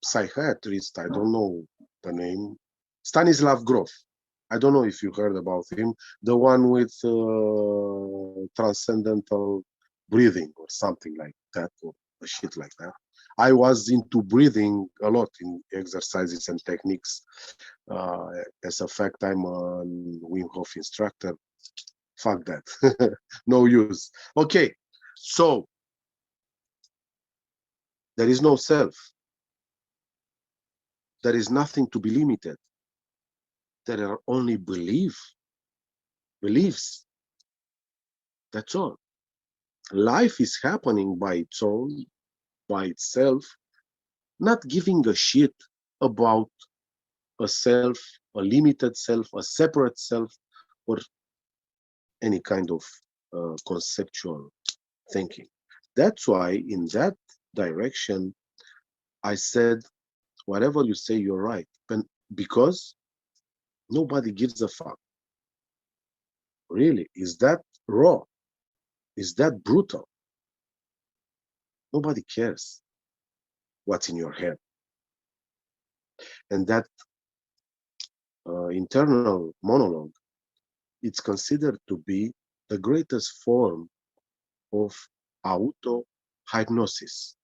psychiatrist, I don't know the name, Stanislav Grof. I don't know if you heard about him, the one with transcendental breathing or something like that, or a shit like that. I was into breathing a lot in exercises and techniques. As a fact, I'm a Wim Hof instructor. Fuck that. No use. Okay, so there is no self. There is nothing to be limited. There are only beliefs. That's all. Life is happening by its own, by itself, not giving a shit about a self, a limited self, a separate self, or any kind of conceptual thinking. That's why in that direction, I said, whatever you say, you're right. Because nobody gives a fuck. Really, is that raw? Is that brutal? Nobody cares what's in your head. And that internal monologue, it's considered to be the greatest form of auto hypnosis.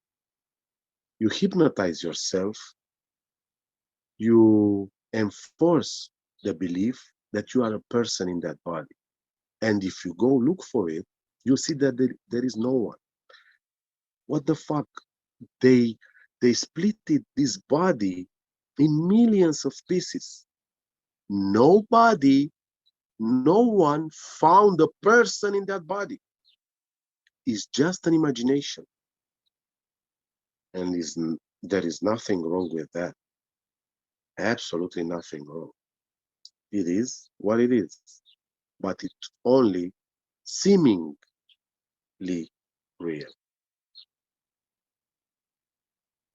You hypnotize yourself, you enforce the belief that you are a person in that body. And if you go look for it, you see that there is no one. What the fuck? They split this body in millions of pieces. Nobody, no one found a person in that body. It's just an imagination. And there is nothing wrong with that. Absolutely nothing wrong. It is what it is. But it's only seemingly real.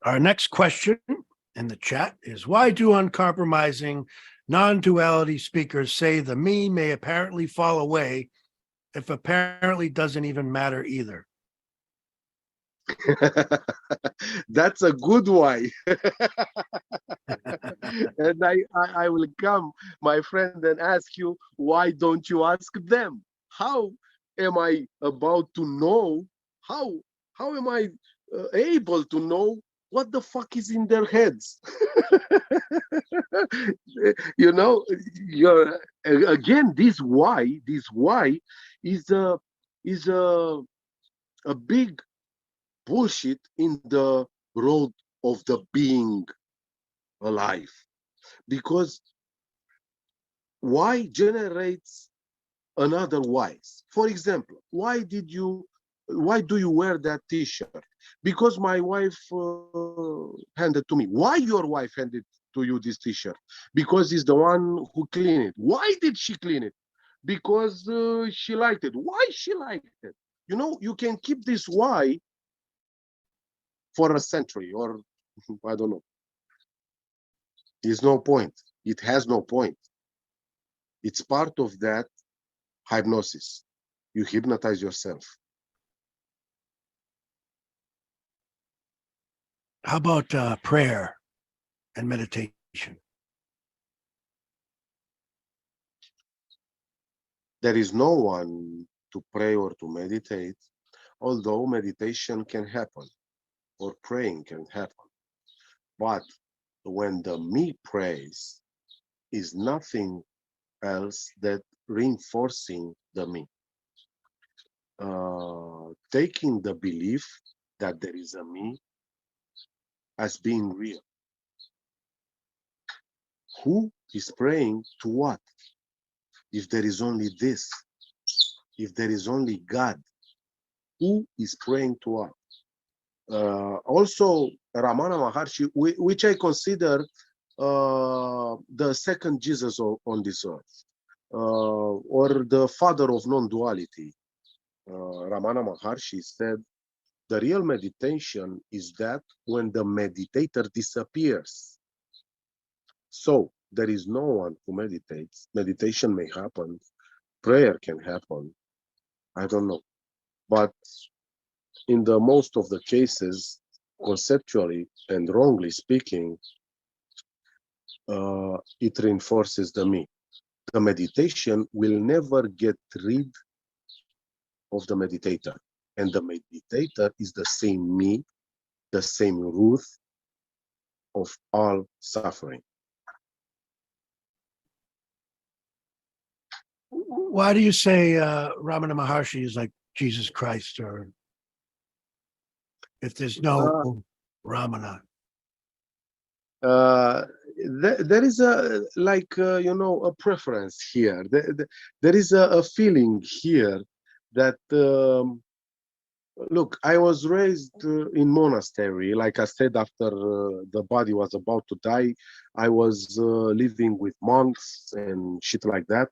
Our next question in the chat is, why do uncompromising non-duality speakers say the me may apparently fall away if apparently doesn't even matter either? That's a good why. And I will come, my friend, and ask you, why don't you ask them? How am I about to know? How am I able to know what the fuck is in their heads? You know, you're again, this why is a big bullshit in the road of the being alive, because why generates another whys. For example, why do you wear that t-shirt? Because my wife handed to me. Why your wife handed to you this t-shirt? Because he's the one who cleaned it. Why did she clean it? Because she liked it. Why she liked it? You know, you can keep this why for a century, or I don't know. There's no point. It has no point. It's part of that hypnosis. You hypnotize yourself. How about prayer and meditation? There is no one to pray or to meditate, although meditation can happen or praying can happen. But when the me prays, is nothing else that reinforcing the me. Taking the belief that there is a me as being real. Who is praying to what? If there is only this, if there is only God, who is praying to what? Also, Ramana Maharshi, which I consider the second Jesus on this earth, or the father of non-duality. Ramana Maharshi said, The real meditation is that when the meditator disappears. So there is no one who meditates. Meditation may happen, prayer can happen. I don't know. But in the most of the cases, conceptually and wrongly speaking, it reinforces the me. The meditation will never get rid of the meditator. And the meditator is the same me, the same root of all suffering. Why do you say Ramana Maharshi is like Jesus Christ, or if there's no Uh, Ramana? uh, there is a a preference here. There is a feeling here that look, I was raised in monastery. Like I said, after the body was about to die, I was living with monks and shit like that.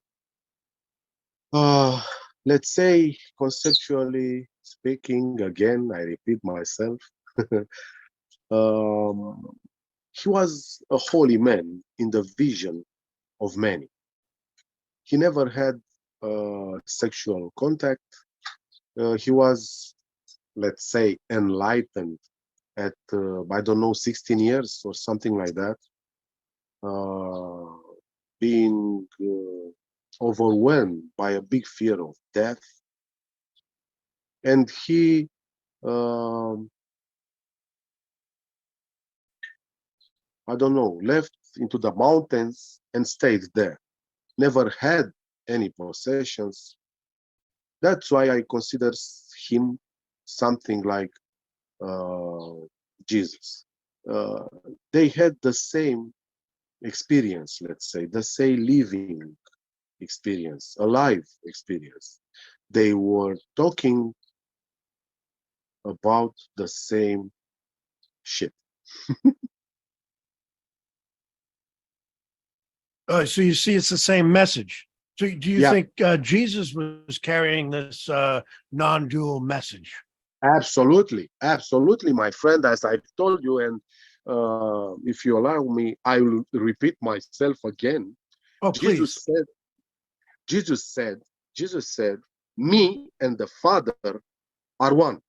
Uh, let's say, conceptually speaking, again, I repeat myself. um, he was a holy man in the vision of many. He never had sexual contact. He was, let's say, enlightened at I don't know, 16 years or something like that, uh, being overwhelmed by a big fear of death, and he um, I don't know, left into the mountains and stayed there. Never had any possessions. That's why I consider him something like uh, Jesus. Uh, they had the same experience, let's say, the same living experience, a live experience. They were talking about the same shit. So you see, it's the same message. So do you Yeah, think Jesus was carrying this non-dual message? absolutely, absolutely, my friend. As I've told you, and if you allow me, I will repeat myself again. Oh, please. Jesus said, Jesus said, Jesus said, me and the Father are one.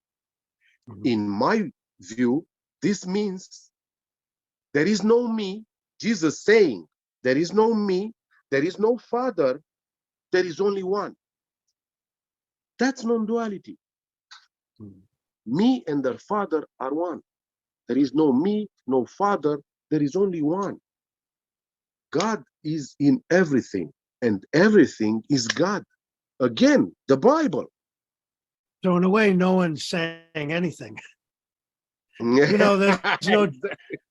Mhm. In my view, this means there is no me. Jesus saying, there is no me, there is no Father, there is only one. That's non-duality. Mhm. Me and the Father are one. There is no me, no Father, there is only one. God is in everything, and everything is God. Again, the Bible. So in a way, no one's saying anything. You know,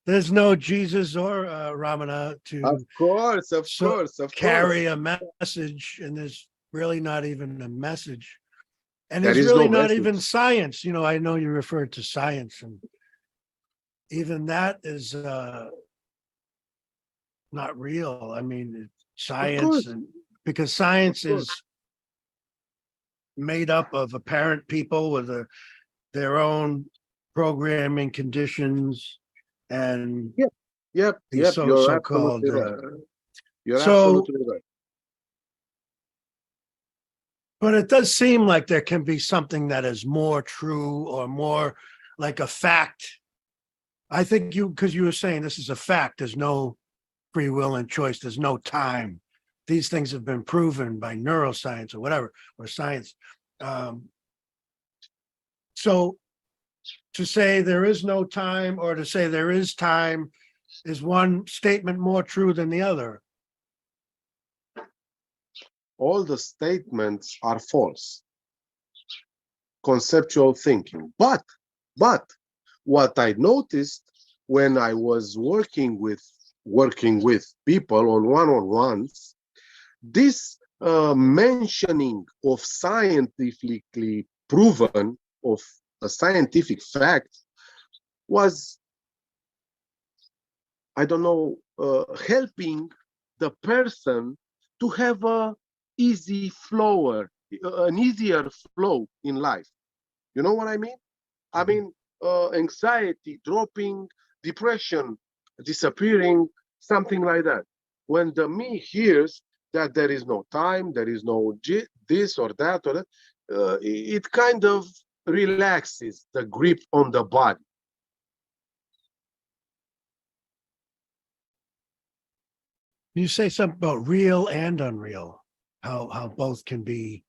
there's no Jesus or Ramana Of to course, of so course, of course. carry a message, and there's really not even a message, and There there's is no really not even message. science. You know, I know you referred to science, and even that is not real. I mean, Of science, course, and because of science course. is made up of apparent people with their own programming conditions and Yep, yep, these yep. You're so-called absolutely right. You're so absolutely right. but it does seem like there can be something that is more true or more like a fact. I think you, because you were saying this is a fact, there's no free will and choice, there's no time. These things have been proven by neuroscience or whatever, or science. um, so to say there is no time or to say there is time, is one statement more true than the other? All the statements are false, conceptual thinking. But what I noticed when I was working with people on one-on-ones, this mentioning of scientifically proven, of a scientific fact, was, I don't know, helping the person to have an easier flow in life. You know what I mean? I mean, anxiety dropping, depression disappearing, something like that. When the me hears that there is no time, there is no this or that, it kind of relaxes the grip on the body. You say something about real and unreal, how both can be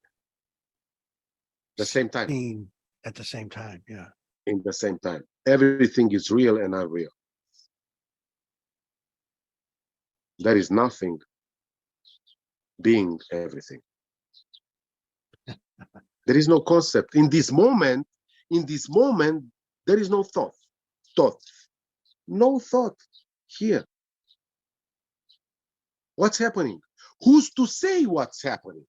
The same time, seen at the same time. Yeah. in the same time. Everything is real and unreal. There is nothing being everything. There is no concept. In this moment, there is no thought. No thought here. What's happening? Who's to say what's happening?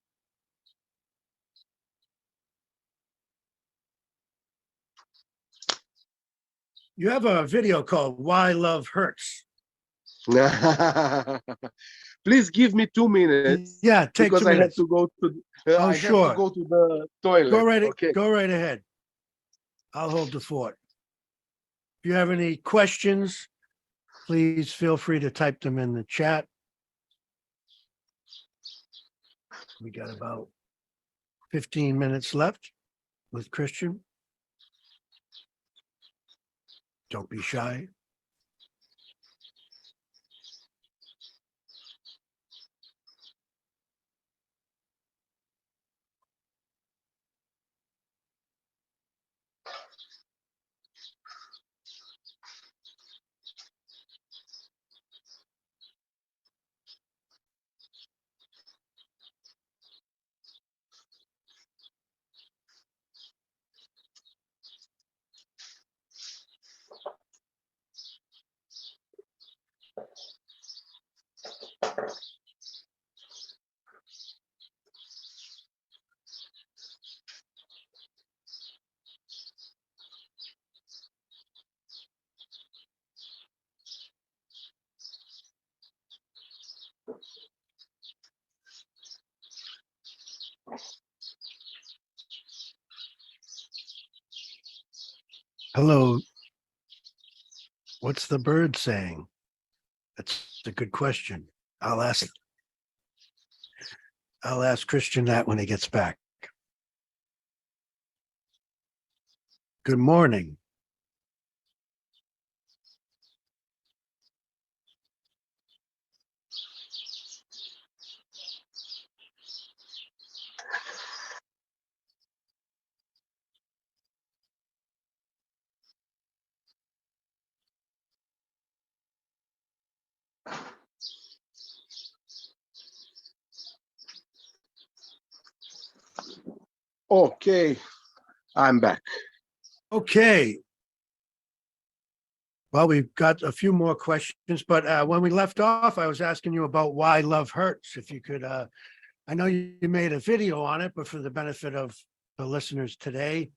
You have a video called Why Love Hurts. Please give me 2 minutes. Yeah, take because 2 I have minutes. to go to Oh, I have to sure. go to the toilet. Okay. Go right ahead. I'll hold the fort. If you have any questions, please feel free to type them in the chat. We got about 15 minutes left with Christian. Don't be shy. Hello. What's the bird saying? That's a good question. I'll ask Christian that when he gets back. Good morning. Okay, I'm back. Okay. Well, we've got a few more questions, but when we left off, I was asking you about why love hurts. If you could, I know you made a video on it, but for the benefit of the listeners today,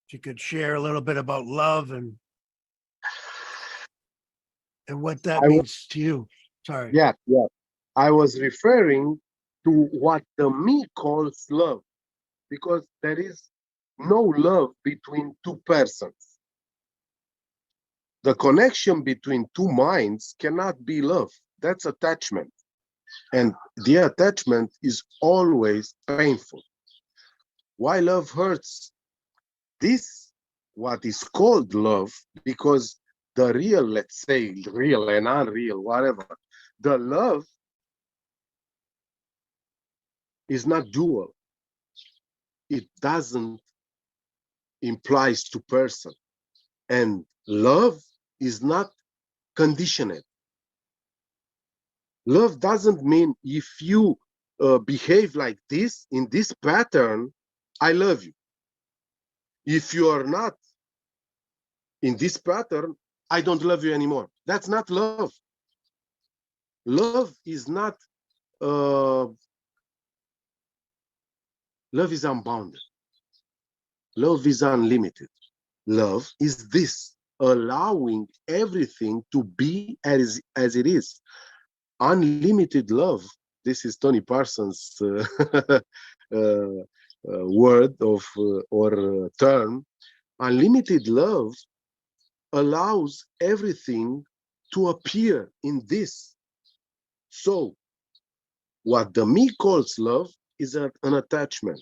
if you could share a little bit about love and what that means to you. Sorry. Yeah. I was referring to what the me calls love, because there is no love between two persons. The connection between two minds cannot be love. That's attachment. And the attachment is always painful. Why love hurts? This, what is called love, because the real, let's say, real and unreal, whatever, the love is not dual. It doesn't implies to person. And love is not conditioned. Love doesn't mean if you behave like this, in this pattern, I love you. If you are not in this pattern, I don't love you anymore. That's not love. Love is not, love is unbounded. Love is unlimited. Love is this, allowing everything to be as it is. Unlimited love. This is Tony Parsons' word of or term. Unlimited love allows everything to appear in this. So, what the me calls love is an attachment.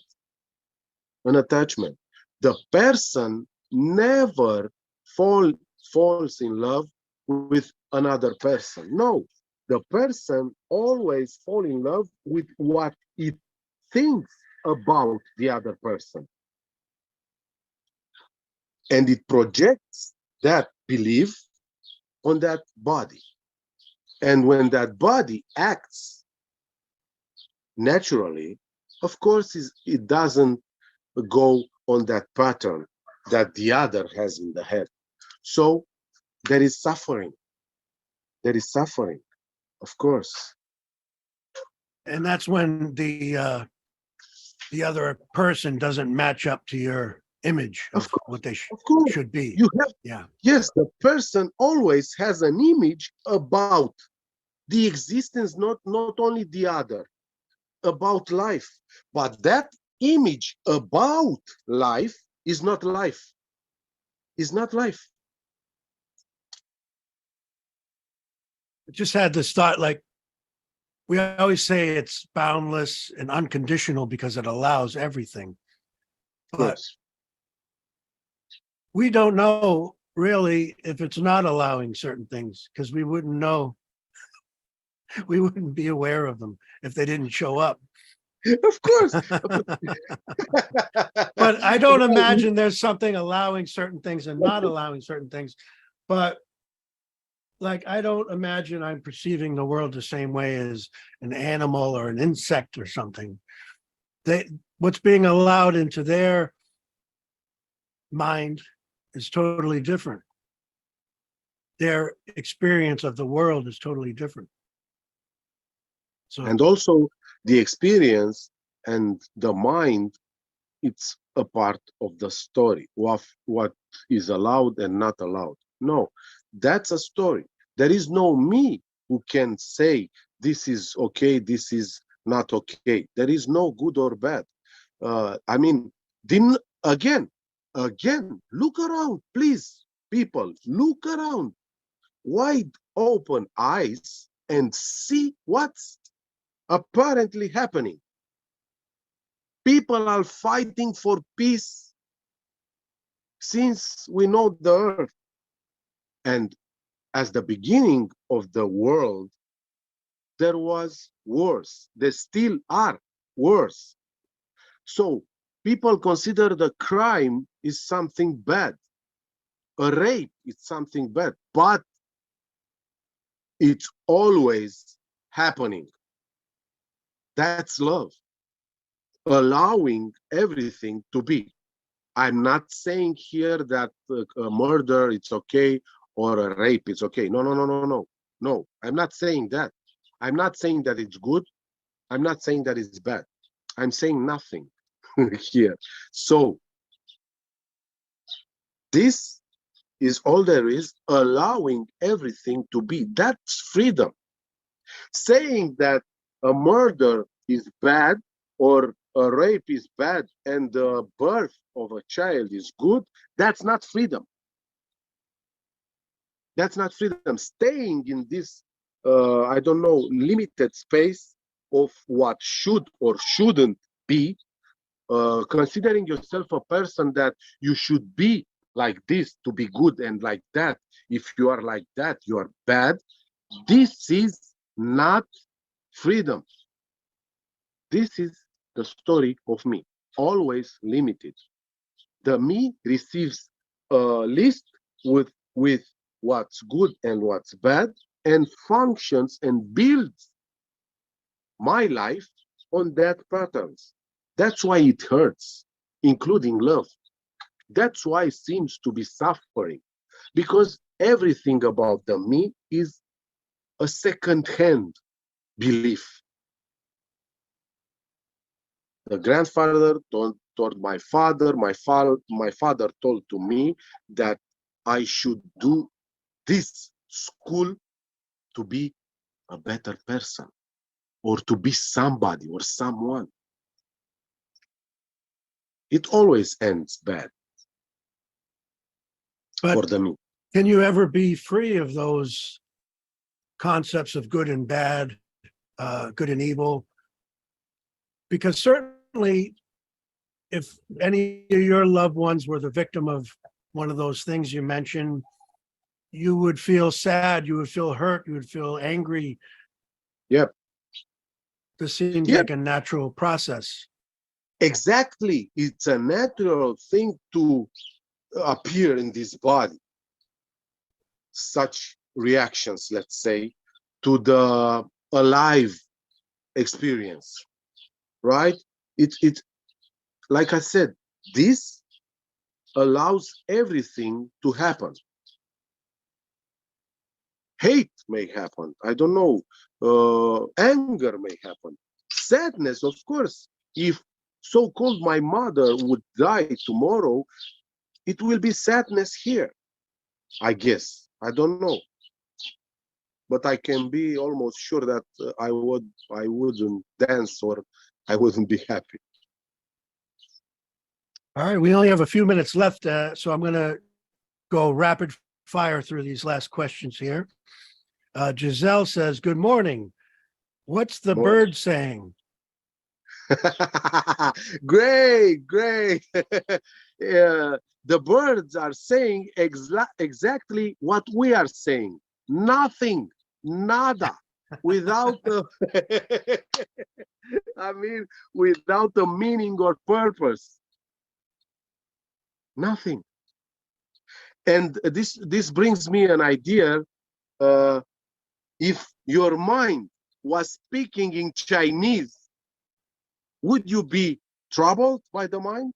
An attachment. The person never falls in love with another person. No, the person always falls in love with what it thinks about the other person. And it projects that belief on that body. And when that body acts naturally, of course, it doesn't go on that pattern that the other has in the head. So there is suffering. There is suffering, of course. And that's when the other person doesn't match up to your image Of of course, what they of course. should be. You have, Yeah. yes, the person always has an image about the existence, not only the other, about life. But that image about life is not life. Is not life. It just had this thought, like we always say it's boundless and unconditional because it allows everything. Of But course. we don't know really if it's not allowing certain things because we wouldn't know. We wouldn't be aware of them if they didn't show up. Of course. But I don't imagine there's something allowing certain things and not allowing certain things. But like, I don't imagine I'm perceiving the world the same way as an animal or an insect or something. What's being allowed into their mind is totally different. Their experience of the world is totally different. So, And also the experience and the mind, it's a part of the story of what is allowed and not allowed. No, that's a story. There is no me who can say this is okay, this is not okay. There is no good or bad. I mean, again, look around, please, people, look around, wide open eyes and see what's apparently happening. People are fighting for peace since we know the earth. And as the beginning of the world, there was wars. There still are wars. So people consider the crime is something bad. A rape is something bad, but it's always happening. That's love, allowing everything to be. I'm not saying here that a murder it's okay or a rape it's okay. No, no, no, no, no. No, I'm not saying that. I'm not saying that it's good. I'm not saying that it's bad. I'm saying nothing here. So this is all there is, allowing everything to be. That's freedom. Saying that a murder is bad or a rape is bad and the birth of a child is good, that's not freedom. That's not freedom. Staying in this, I don't know, limited space of what should or shouldn't be, considering yourself a person that you should be like this to be good and like that. If you are like that, you are bad. This is not freedom. This is the story of me, always limited. The me receives a list with what's good and what's bad and functions and builds my life on that patterns. That's why it hurts, including love. That's why it seems to be suffering, because everything about the me is a second-hand belief. The grandfather told my father told to me that I should do this school to be a better person or to be somebody or someone. It always ends bad. for But the me. can you ever be free of those concepts of good and bad, good and evil? Because certainly, if any of your loved ones were the victim of one of those things you mentioned, you would feel sad, you would feel hurt, you would feel angry. Yep. This seems Yep. like a natural process. Exactly. It's a natural thing to appear in this body. Such reactions, let's say, to the alive experience, right? It like I said, this allows everything to happen. Hate may happen. I don't know. Anger may happen. Sadness, of course. If so-called my mother would die tomorrow, it will be sadness here, I guess. I don't know. But I can be almost sure that I wouldn't dance or I wouldn't be happy. All right, we only have a few minutes left, so I'm going to go rapid fire through these last questions here. Giselle says, "Good morning. What's the More. bird saying?" Great, great. Yeah, the birds are saying exactly what we are saying. Nothing, nada, without I mean, without a meaning or purpose. Nothing. And this brings me an idea. If your mind was speaking in Chinese, would you be troubled by the mind?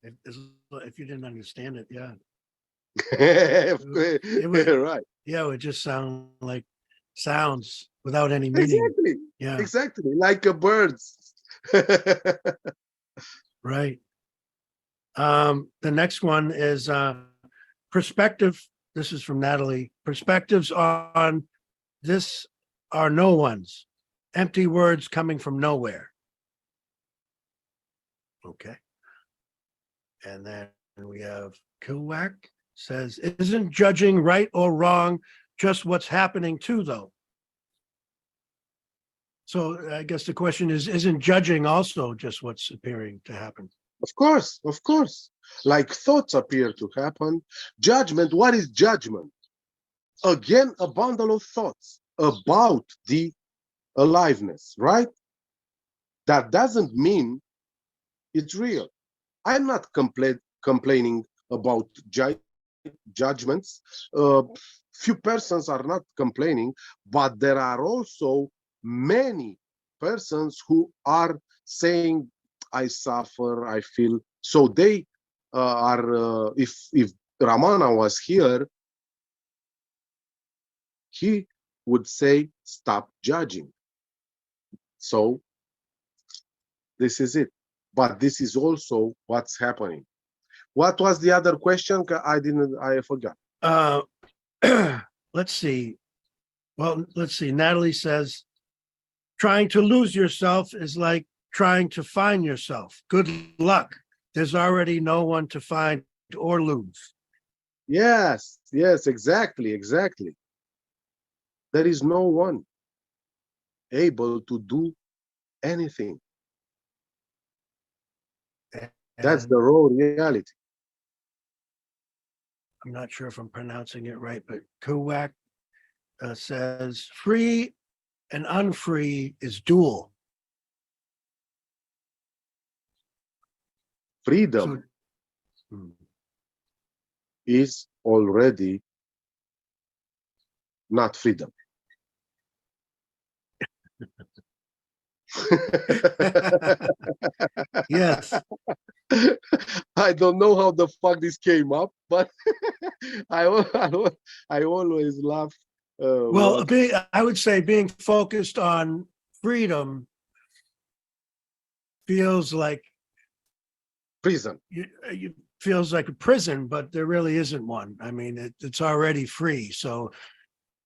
If you didn't understand it, yeah. Right. Yeah, it would just sound like sounds without any meaning. Exactly. Yeah. Exactly. Like a birds. Right. The next one is perspective. This is from Natalie. Perspectives on this are no one's. Empty words coming from nowhere. Okay. And then we have Kilwack says, "Isn't judging right or wrong just what's happening too, though?" So I guess the question is, isn't judging also just what's appearing to happen? Of course, of course. Like thoughts appear to happen. Judgment, what is judgment? Again, a bundle of thoughts about the aliveness, right? That doesn't mean it's real. I'm not complaining about judgments. Few persons are not complaining, but there are also many persons who are saying, "I suffer, I feel." So they are. If Ramana was here, he would say, "Stop judging." So this is it. But this is also what's happening. What was the other question? I forgot. Uh, let's see. Well, let's see. Natalie says, "Trying to lose yourself is like trying to find yourself. Good luck. There's already no one to find or lose." Yes, yes, exactly, exactly. There is no one able to do anything. That's the And raw reality. I'm not sure if I'm pronouncing it right, but Kuwak says, "Free and unfree is dual." Freedom So, is already not freedom. yes. I don't know how the fuck this came up, but I always laugh. Well, I would say being focused on freedom feels like Prison. you feels like a prison, but there really isn't one. I mean, it's already free, so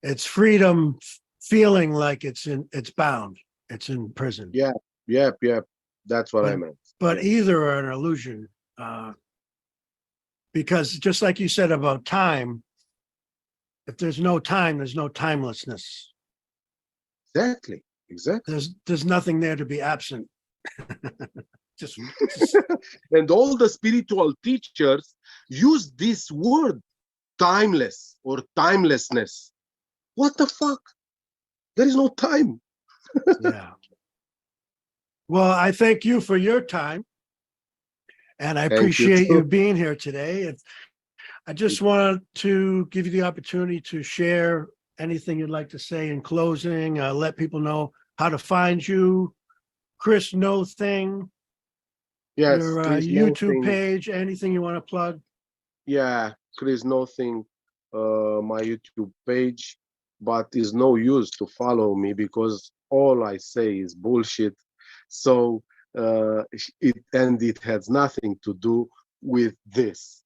it's freedom feeling like it's bound, it's in prison. Yeah, yeah, yeah. That's what I meant. But Yeah. either are an illusion. Because just like you said about time, if there's no time, there's no timelessness. Exactly. There's nothing there to be absent. just And all the spiritual teachers use this word, timeless or timelessness. What the fuck? There is no time. yeah. Well, I thank you for your time, and I Thank you appreciate you too. being here today. And I just wanted to give you the opportunity to share anything you'd like to say in closing. Let people know how to find you, Chris No Thing, Yes, your Chris YouTube Nothing. page, anything you want to plug. Yeah, Chris Nothing, my YouTube page, but it's no use to follow me because all I say is bullshit. So it has nothing to do with this,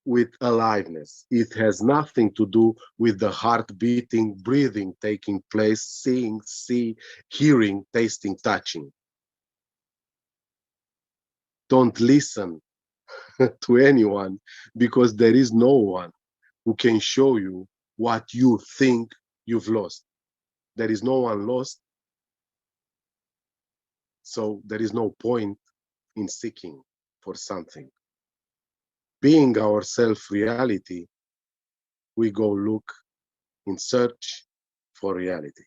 with aliveness. It has nothing to do with the heart beating, breathing taking place, seeing, hearing, tasting, touching. Don't listen to anyone because there is no one who can show you what you think you've lost. There is no one lost, so there is no point in seeking for something. Being our self reality, we go look in search for reality.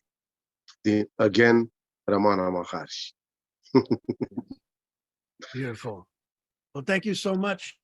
Again, Ramana Maharshi. Beautiful. Well, thank you so much.